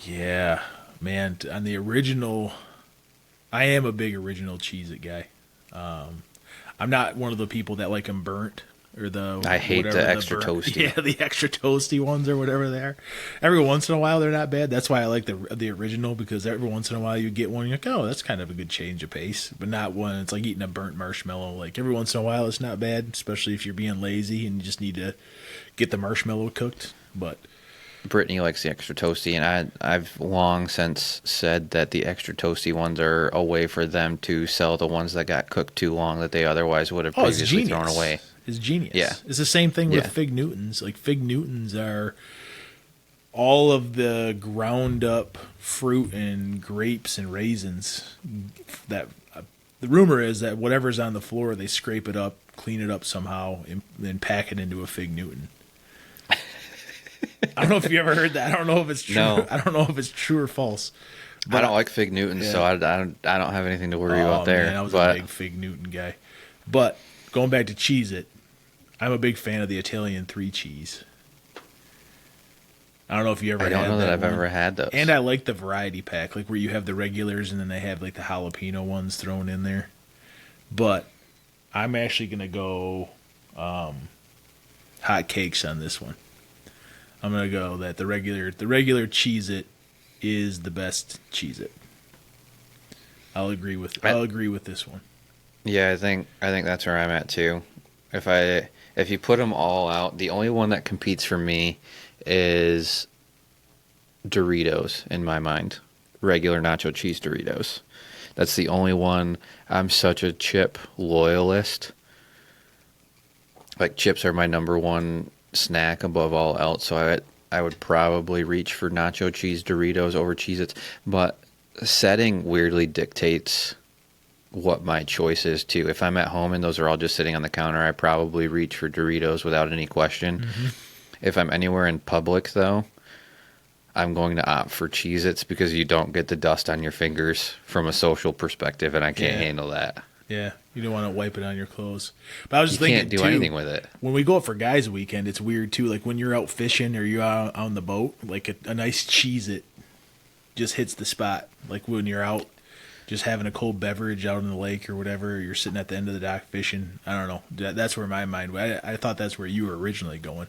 Yeah, man. On the original, I am a big original Cheez-It guy. I'm not one of the people that like them burnt. or the I hate whatever the extra burnt- toasty. Yeah, the extra toasty ones or whatever they are. Every once in a while, they're not bad. That's why I like the original, because every once in a while you get one, and you're like, oh, that's kind of a good change of pace, but not one. It's like eating a burnt marshmallow. Like every once in a while, it's not bad, especially if you're being lazy and you just need to get the marshmallow cooked. But Brittany likes the extra toasty, and I've long since said that the extra toasty ones are a way for them to sell the ones that got cooked too long that they otherwise would have oh, it's previously genius. thrown away. It's genius. Yeah. It's the same thing with Yeah. Fig Newtons. Like Fig Newtons are all of the ground up fruit and grapes and raisins that the rumor is that whatever's on the floor, they scrape it up, clean it up somehow, and then pack it into a Fig Newton. I don't know if you ever heard that. I don't know if it's true. No. I don't know if it's true or false. I don't like Fig Newtons, Yeah. so I don't have anything to worry about there. Man, I was but a big Fig Newton guy. But going back to Cheez-It, I'm a big fan of the Italian 3 cheese. I don't know if you ever I had don't know that I've one. ever had those. And I like the variety pack, like where you have the regulars and then they have like the jalapeno ones thrown in there. But I'm actually going to go hot cakes on this one. I'm going to go that the regular Cheez-It is the best Cheez-It. I'll agree with this one. Yeah, I think that's where I'm at too. If you put them all out, the only one that competes for me is Doritos in my mind. Regular nacho cheese Doritos. That's the only one. I'm such a chip loyalist. Like chips are my number one snack above all else, so I would probably reach for nacho cheese Doritos over Cheez-Its, but setting weirdly dictates what my choice is too. If I'm at home and those are all just sitting on the counter, I probably reach for Doritos without any question. Mm-hmm. If I'm anywhere in public though, I'm going to opt for Cheez-Its because you don't get the dust on your fingers from a social perspective, and I can't handle that. Yeah, you don't want to wipe it on your clothes. But I was just You thinking, can't do too, anything with it. when we go out for guys' weekend, it's weird too. Like when you're out fishing or you're out on the boat, like a nice Cheez-It just hits the spot. Like when you're out just having a cold beverage out in the lake or whatever, or you're sitting at the end of the dock fishing. I don't know. That's where my mind went. I thought that's where you were originally going.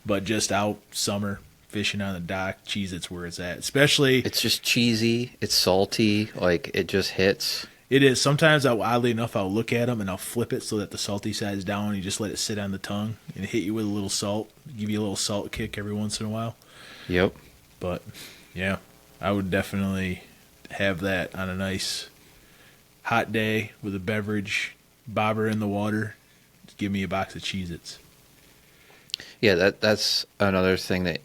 But just out summer fishing on the dock, Cheez-It's where it's at. Especially, It's just cheesy. It's salty. Like it just hits. it is. Sometimes, oddly enough, I'll look at them and I'll flip it so that the salty side's down. You just let it sit on the tongue and hit you with a little salt. Give you a little salt kick every once in a while. Yep. But, yeah, I would definitely have that on a nice hot day with a beverage, bobber in the water. Just give me a box of Cheez-Its. Yeah, that's another thing that,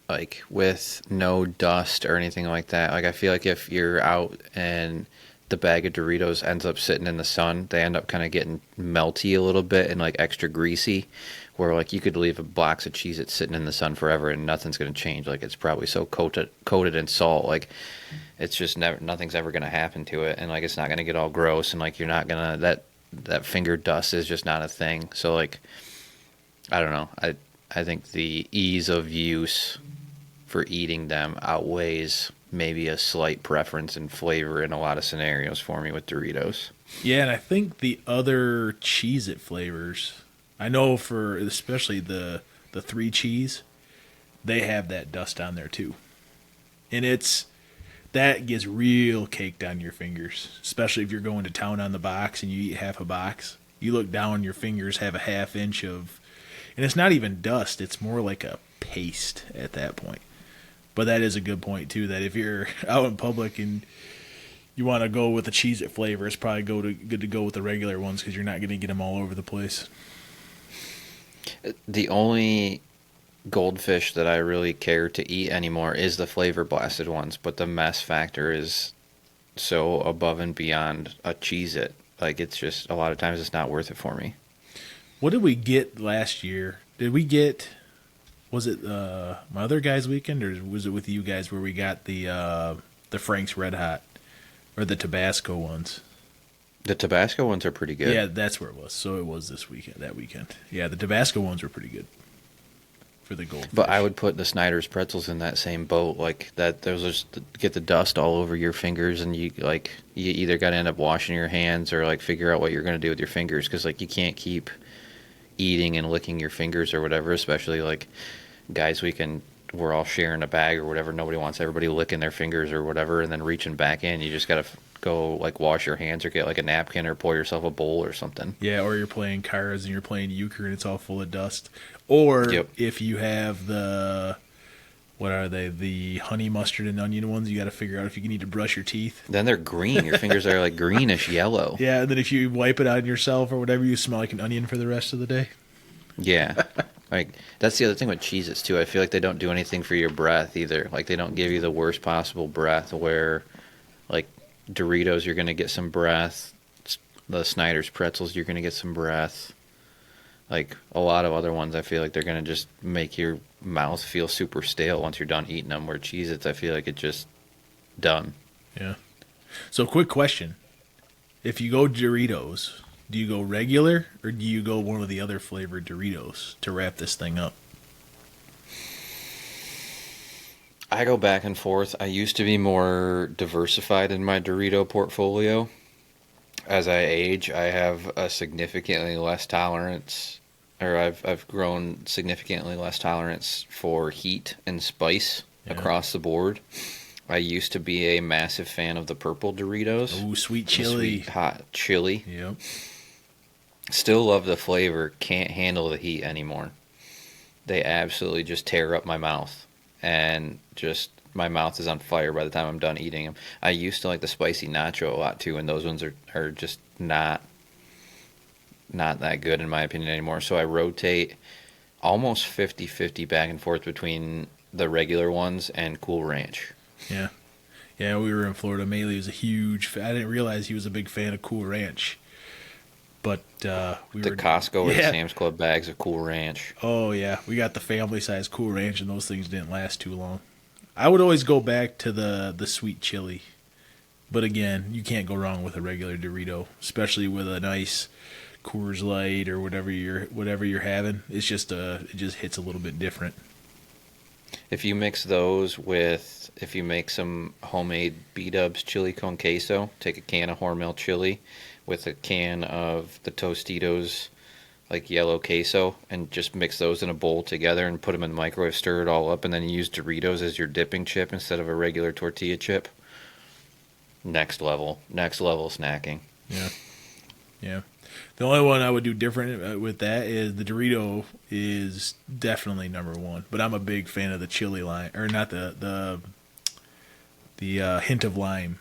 like, with no dust or anything like that, like, I feel like if you're out and the bag of Doritos ends up sitting in the sun, they end up kind of getting melty a little bit and, like, extra greasy, where, like, you could leave a box of Cheez-Its sitting in the sun forever and nothing's going to change. Like, it's probably so coated in salt, like, it's just nothing's ever going to happen to it, and, like, it's not going to get all gross, and, like, you're not going to, that finger dust is just not a thing. So, like, I don't know. I think the ease of use for eating them outweighs maybe a slight preference in flavor in a lot of scenarios for me with Doritos. Yeah, and I think the other Cheez-It flavors, I know for especially the 3 cheese, they have that dust on there too. And that gets real caked on your fingers, especially if you're going to town on the box and you eat half a box. You look down, your fingers have a half inch of, and it's not even dust, it's more like a paste at that point. But that is a good point too, that if you're out in public and you want to go with the Cheez-It flavor, it's probably good to go with the regular ones because you're not going to get them all over the place. The only goldfish that I really care to eat anymore is the flavor blasted ones, but the mess factor is so above and beyond a Cheez-It. Like, it's just, a lot of times it's not worth it for me. What did we get last year? Did we get, was it my other guys' weekend, or was it with you guys where we got the Frank's Red Hot or the Tabasco ones? The Tabasco ones are pretty good. Yeah, that's where it was. So it was that weekend. Yeah, the Tabasco ones were pretty good for the goldfish. But I would put the Snyder's pretzels in that same boat. Like, that, those just get the dust all over your fingers, and you either got to end up washing your hands or, like, figure out what you're going to do with your fingers, because, like, you can't keep eating and licking your fingers or whatever, especially like guys we're all sharing a bag or whatever. Nobody wants everybody licking their fingers or whatever and then reaching back in. You just got to go like wash your hands or get like a napkin or pour yourself a bowl or something. Yeah, or you're playing cards and you're playing euchre and it's all full of dust. Or Yep. if you have what are they? The honey mustard and onion ones, you got to figure out if you need to brush your teeth. Then they're green. Your fingers are like greenish yellow. Yeah, and then if you wipe it on yourself or whatever, you smell like an onion for the rest of the day. Yeah. Like that's the other thing with Cheez-Its too. I feel like they don't do anything for your breath either. Like they don't give you the worst possible breath where like Doritos you're going to get some breath. The Snyder's pretzels you're going to get some breath. Like a lot of other ones I feel like they're going to just make your mouth feel super stale once you're done eating them. Where Cheez-Its I feel like it's just done. Yeah. So quick question. If you go Doritos, do you go regular or do you go one of the other flavored Doritos to wrap this thing up? I go back and forth. I used to be more diversified in my Dorito portfolio. As I age, I have a significantly less tolerance, or I've grown significantly less tolerance for heat and spice across the board. I used to be a massive fan of the purple Doritos. Ooh, sweet chili. Sweet hot chili. Yep. Still love the flavor. Can't handle the heat anymore. They absolutely just tear up my mouth. And just my mouth is on fire by the time I'm done eating them. I used to like the spicy nacho a lot too, and those ones are just not that good in my opinion anymore. So I rotate almost 50-50 back and forth between the regular ones and Cool Ranch. Yeah. Yeah, we were in Florida. Maley was a huge I didn't realize he was a big fan of Cool Ranch. But we the were Costco or the Sam's Club bags of Cool Ranch. Oh yeah, we got the family size Cool Ranch, and those things didn't last too long. I would always go back to the sweet chili, but again, you can't go wrong with a regular Dorito, especially with a nice Coors Light or whatever you're having. It just hits a little bit different. If you mix those with, if you make some homemade B-Dubs chili con queso, take a can of Hormel chili with a can of the Tostitos like yellow queso and just mix those in a bowl together and put them in the microwave, stir it all up, and then you use Doritos as your dipping chip instead of a regular tortilla chip. Next level snacking. Yeah. Yeah. The only one I would do different with that is the Dorito is definitely number one, but I'm a big fan of the chili lime, or not the hint of lime.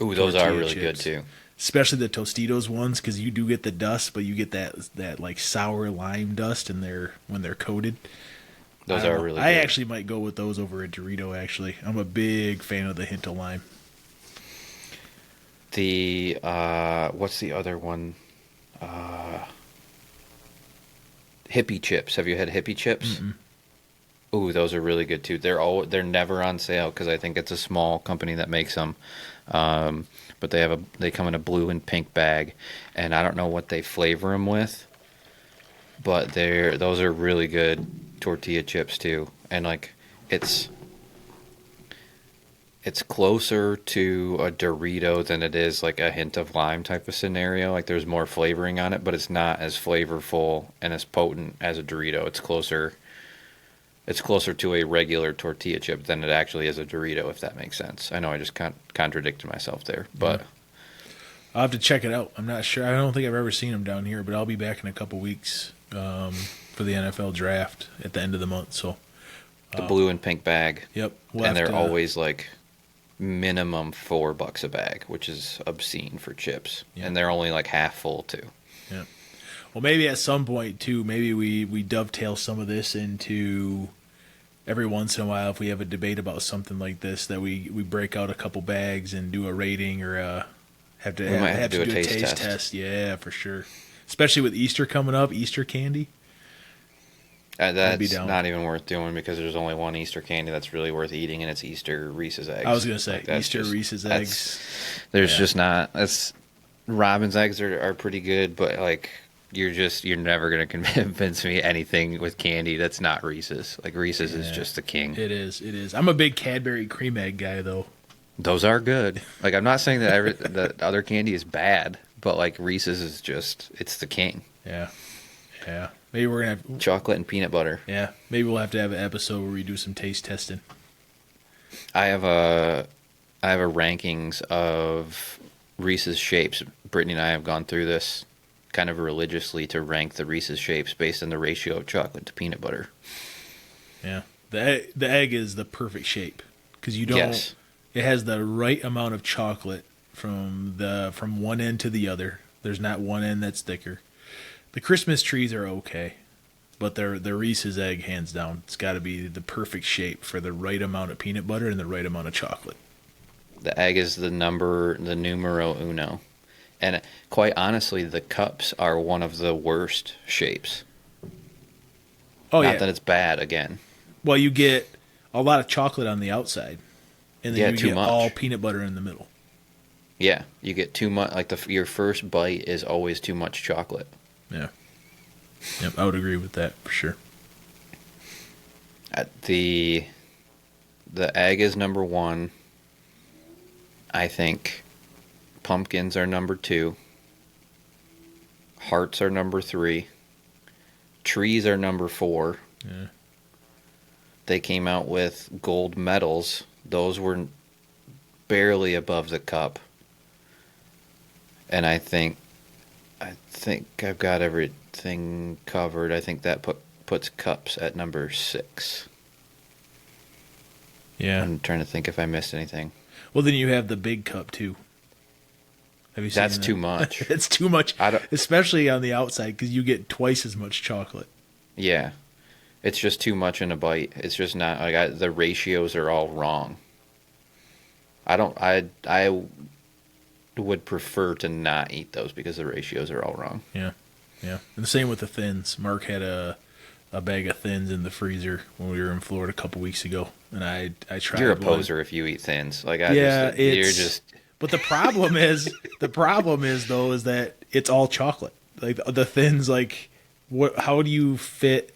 Ooh, those are really chips. good too. Especially the Tostitos ones, because you do get the dust, but you get that like sour lime dust when they're coated. Those are really good. I actually might go with those over a Dorito, actually. I'm a big fan of the hint of lime. The, what's the other one? Hippie chips. Have you had hippie chips? Mm-mm. Ooh, those are really good too. They're never on sale because I think it's a small company that makes them. But they come in a blue and pink bag, and I don't know what they flavor them with, but those are really good tortilla chips too. And like it's closer to a Dorito than it is like a hint of lime type of scenario. Like there's more flavoring on it, but it's not as flavorful and as potent as a Dorito. It's closer to a regular tortilla chip than it actually is a Dorito, if that makes sense. I know I just contradicted myself there, but yeah. I'll have to check it out. I'm not sure. I don't think I've ever seen them down here, but I'll be back in a couple weeks for the NFL draft at the end of the month. So the blue and pink bag. Yep. And they're always like minimum $4 a bag, which is obscene for chips. Yep. And they're only like half full too. Yeah. Well, maybe at some point too, maybe we dovetail some of this into every once in a while if we have a debate about something like this, that we break out a couple bags and do a rating or have to do a taste test. Yeah, for sure. Especially with Easter coming up, Easter candy. That's not even worth doing because there's only one Easter candy that's really worth eating, and it's Easter Reese's eggs. I was going to say Easter Reese's eggs. There's just not. Robin's eggs are pretty good, but like you're never going to convince me anything with candy that's not Reese's. Like Reese's is just the king. It is. I'm a big Cadbury cream egg guy though. Those are good. Like I'm not saying that that other candy is bad, but like Reese's is it's the king. Yeah. Maybe we're gonna have. Chocolate and peanut butter. Yeah, maybe we'll have to have an episode where we do some taste testing. I have a rankings of Reese's shapes. Brittany and I have gone through this kind of religiously to rank the Reese's shapes based on the ratio of chocolate to peanut butter. Yeah, the egg is the perfect shape because you don't. Yes. It has the right amount of chocolate from one end to the other. There's not one end that's thicker. The Christmas trees are okay, but the Reese's egg, hands down, it's got to be the perfect shape for the right amount of peanut butter and the right amount of chocolate. The egg is the numero uno. And quite honestly, the cups are one of the worst shapes. Oh, Not yeah. that it's bad, again. Well, you get a lot of chocolate on the outside, and then too you get much. all peanut butter in the middle. Yeah, you get too much. Like your first bite is always too much chocolate. Yeah. Yep, I would agree with that for sure. The egg is number one. I think pumpkins are number two. Hearts are number three. Trees are number four. Yeah. They came out with gold medals. Those were barely above the cup. And I think I've got everything covered. I think that puts cups at number 6. Yeah. I'm trying to think if I missed anything. Well, then you have the big cup too. Have you seen That's that? too much. It's too much, I don't- especially on the outside because you get twice as much chocolate. Yeah. It's just too much in a bite. It's just not like the ratios are all wrong. I would prefer to not eat those because the ratios are all wrong. Yeah, yeah. And the same with the thins. Mark had a bag of thins in the freezer when we were in Florida a couple weeks ago, and I tried. You're a one. poser if you eat thins. Like Yeah, you're it's. just. But the problem is though is that it's all chocolate. Like the thins, like what? How do you fit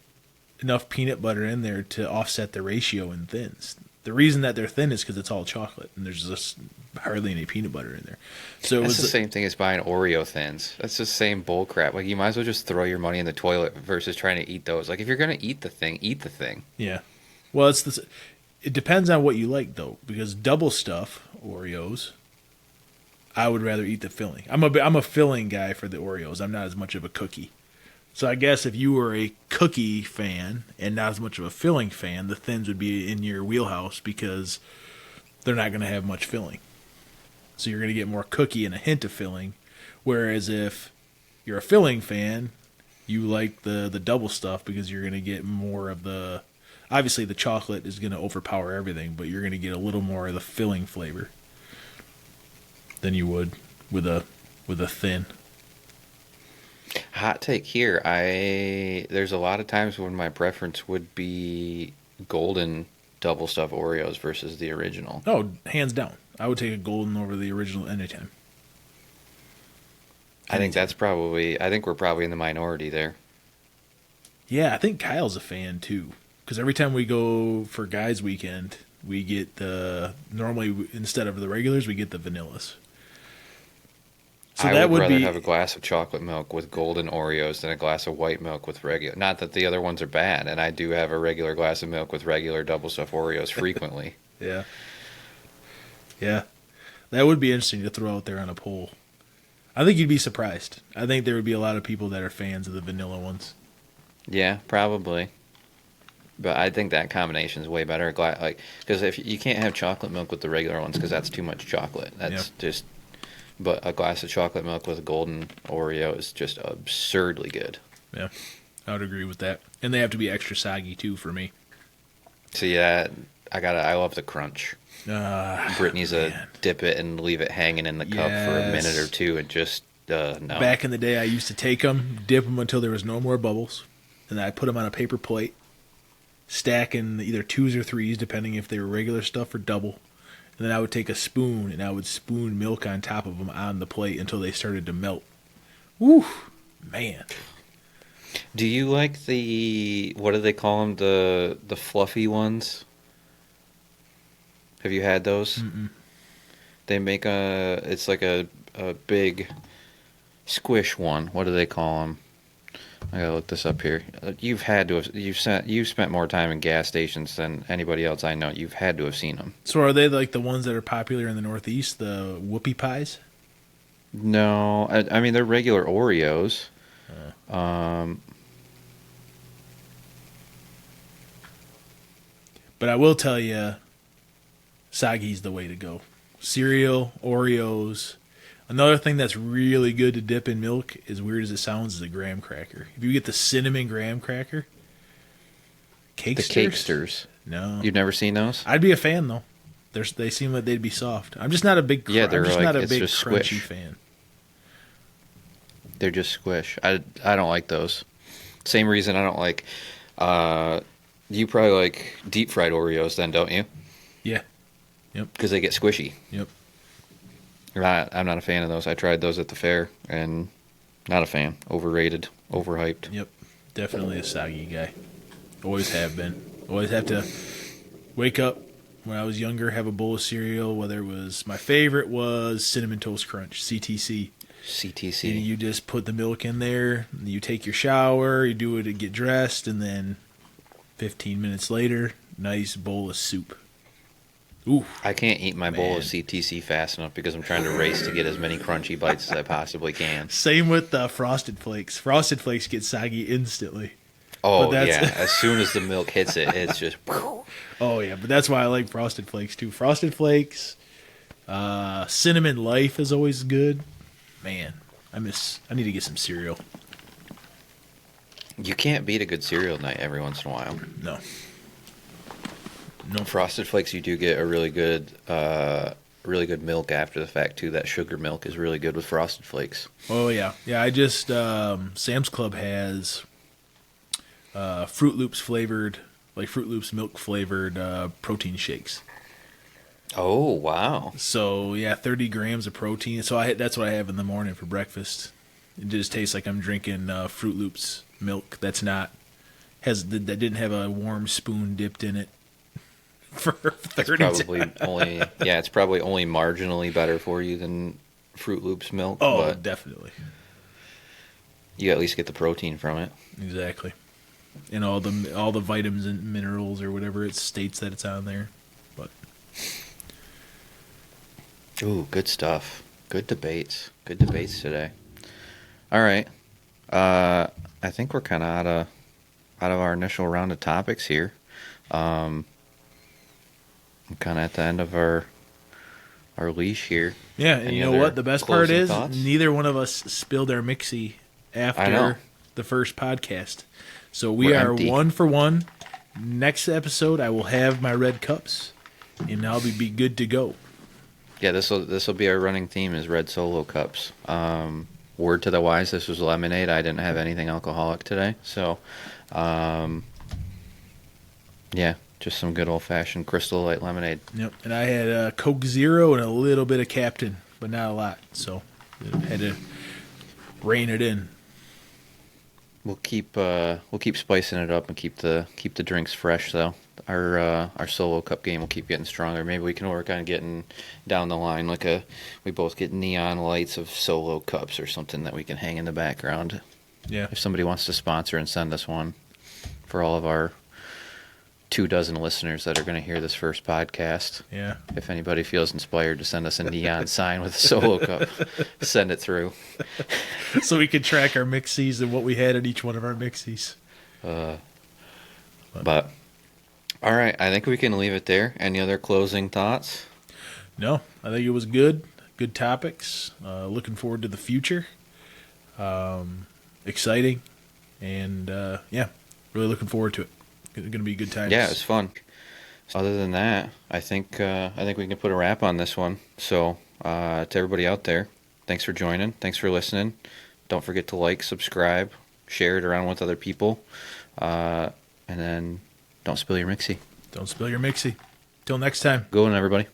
enough peanut butter in there to offset the ratio in thins? The reason that they're thin is because it's all chocolate, and there's just hardly any peanut butter in there. So That's the same thing as buying Oreo thins. That's the same bull crap. Like you might as well just throw your money in the toilet versus trying to eat those. Like if you're gonna eat the thing, eat the thing. Yeah. Well, it depends on what you like though, because double stuff Oreos, I would rather eat the filling. I'm a filling guy for the Oreos. I'm not as much of a cookie. So I guess if you were a cookie fan and not as much of a filling fan, the thins would be in your wheelhouse because they're not going to have much filling. So you're going to get more cookie and a hint of filling. Whereas if you're a filling fan, you like the double stuff because you're going to get more of the... Obviously the chocolate is going to overpower everything, but you're going to get a little more of the filling flavor than you would with a thin. Hot take here. There's a lot of times when my preference would be golden double stuffed Oreos versus the original. Oh, hands down. I would take a golden over the original anytime. I think we're probably in the minority there. Yeah, I think Kyle's a fan too. Because every time we go for guys' weekend, we get normally instead of the regulars, we get the vanillas. So I would rather have a glass of chocolate milk with golden Oreos than a glass of white milk with regular. Not that the other ones are bad, and I do have a regular glass of milk with regular double stuffed Oreos frequently. Yeah. Yeah. That would be interesting to throw out there on a poll. I think you'd be surprised. I think there would be a lot of people that are fans of the vanilla ones. Yeah, probably. But I think that combination is way better. Because if you can't have chocolate milk with the regular ones, because that's too much chocolate. That's just. But a glass of chocolate milk with a golden Oreo is just absurdly good. Yeah, I would agree with that. And they have to be extra soggy too for me. So yeah, I love the crunch. Brittany's man. dip it and leave it hanging in the cup for a minute or two and just no. Back in the day, I used to take them, dip them until there was no more bubbles, and then I put them on a paper plate, stack in either 2s or 3s, depending if they were regular stuff or double. And then I would take a spoon and I would spoon milk on top of them on the plate until they started to melt. Woo, man. Do you like what do they call them? The fluffy ones? Have you had those? Mm-mm. They make it's like a big squish one. What do they call them? I gotta look this up here. You've spent more time in gas stations than anybody else I know. You've had to have seen them. So are they like the ones that are popular in the Northeast, the whoopie pies? No, I mean they're regular Oreos. But I will tell you, Soggy's the way to go. Cereal, Oreos. Another thing that's really good to dip in milk, as weird as it sounds, is a graham cracker. If you get the cinnamon graham cracker, The Cakesters. No, You've never seen those? I'd be a fan though. They seem like they'd be soft. I'm just not a big. Yeah, they're I'm just like- not a it's big just crunchy squish. fan. They're just squish. I don't like those. Same reason I don't like. You probably like deep fried Oreos then, don't you? Yeah. Yep. Because they get squishy. Yep. I'm not a fan of those. I tried those at the fair and not a fan. Overrated, overhyped. Yep. Definitely a Soggy guy. Always have been. Always have to wake up when I was younger, have a bowl of cereal. Whether it was my favorite was Cinnamon Toast Crunch (CTC). CTC. And you just put the milk in there, and you take your shower, you do it to get dressed, and then 15 minutes later, nice bowl of soup. Ooh, I can't eat my bowl Man. of CTC fast enough because I'm trying to race to get as many crunchy bites as I possibly can. same with Frosted Flakes. Frosted Flakes get soggy instantly. Oh, But that's- yeah. As soon as the milk hits it, it's just... Oh yeah, but that's why I like Frosted Flakes too. Frosted Flakes, Cinnamon Life is always good. Man, I need to get some cereal. You can't beat a good cereal night every once in a while. No. Frosted Flakes, you do get a really good milk after the fact too. That sugar milk is really good with Frosted Flakes. Oh yeah, yeah. I just Sam's Club has Fruit Loops flavored, like Fruit Loops milk flavored protein shakes. Oh wow! So yeah, 30 grams of protein. So that's what I have in the morning for breakfast. It just tastes like I'm drinking Fruit Loops milk. That didn't have a warm spoon dipped in it for 30 It's probably only marginally better for you than Fruit Loops milk. Oh, but definitely. you at least get the protein from it. Exactly. And all the vitamins and minerals or whatever it states that it's on there. But Ooh, good stuff. Good debates. Good debates today. All right. I think we're kind of out of our initial round of topics here. I'm kind of at the end of our leash here. yeah, and Any you know other what? The best part closing is thoughts? neither one of us spilled our mixie I know. after the first podcast. So we We're are empty. 1 for 1. Next episode, I will have my red cups, and I'll be good to go. Yeah, this will be our running theme is red Solo cups. Word to the wise, this was lemonade. I didn't have anything alcoholic today, so yeah, just some good old fashioned Crystal Light lemonade. Yep. And I had Coke Zero and a little bit of Captain, but not a lot. So I had to rein it in. We'll keep spicing it up and keep the drinks fresh though. Our Solo cup game will keep getting stronger. Maybe we can work on getting down the line we both get neon lights of Solo cups or something that we can hang in the background. Yeah. If somebody wants to sponsor and send us one for all of our 24 listeners that are going to hear this first podcast. Yeah. If anybody feels inspired to send us a neon sign with a Solo cup, send it through. So we could track our mixies and what we had at each one of our mixies. But all right, I think we can leave it there. Any other closing thoughts? No, I think it was good. Good topics. Looking forward to the future. Exciting. And yeah, really looking forward to it. Going to be good times. Yeah, it's fun. Other than that, I think we can put a wrap on this one. So to everybody out there, thanks for joining. Thanks for listening. Don't forget to like, subscribe, share it around with other people. And then don't spill your mixie. Don't spill your mixie. Till next time. Go on, everybody.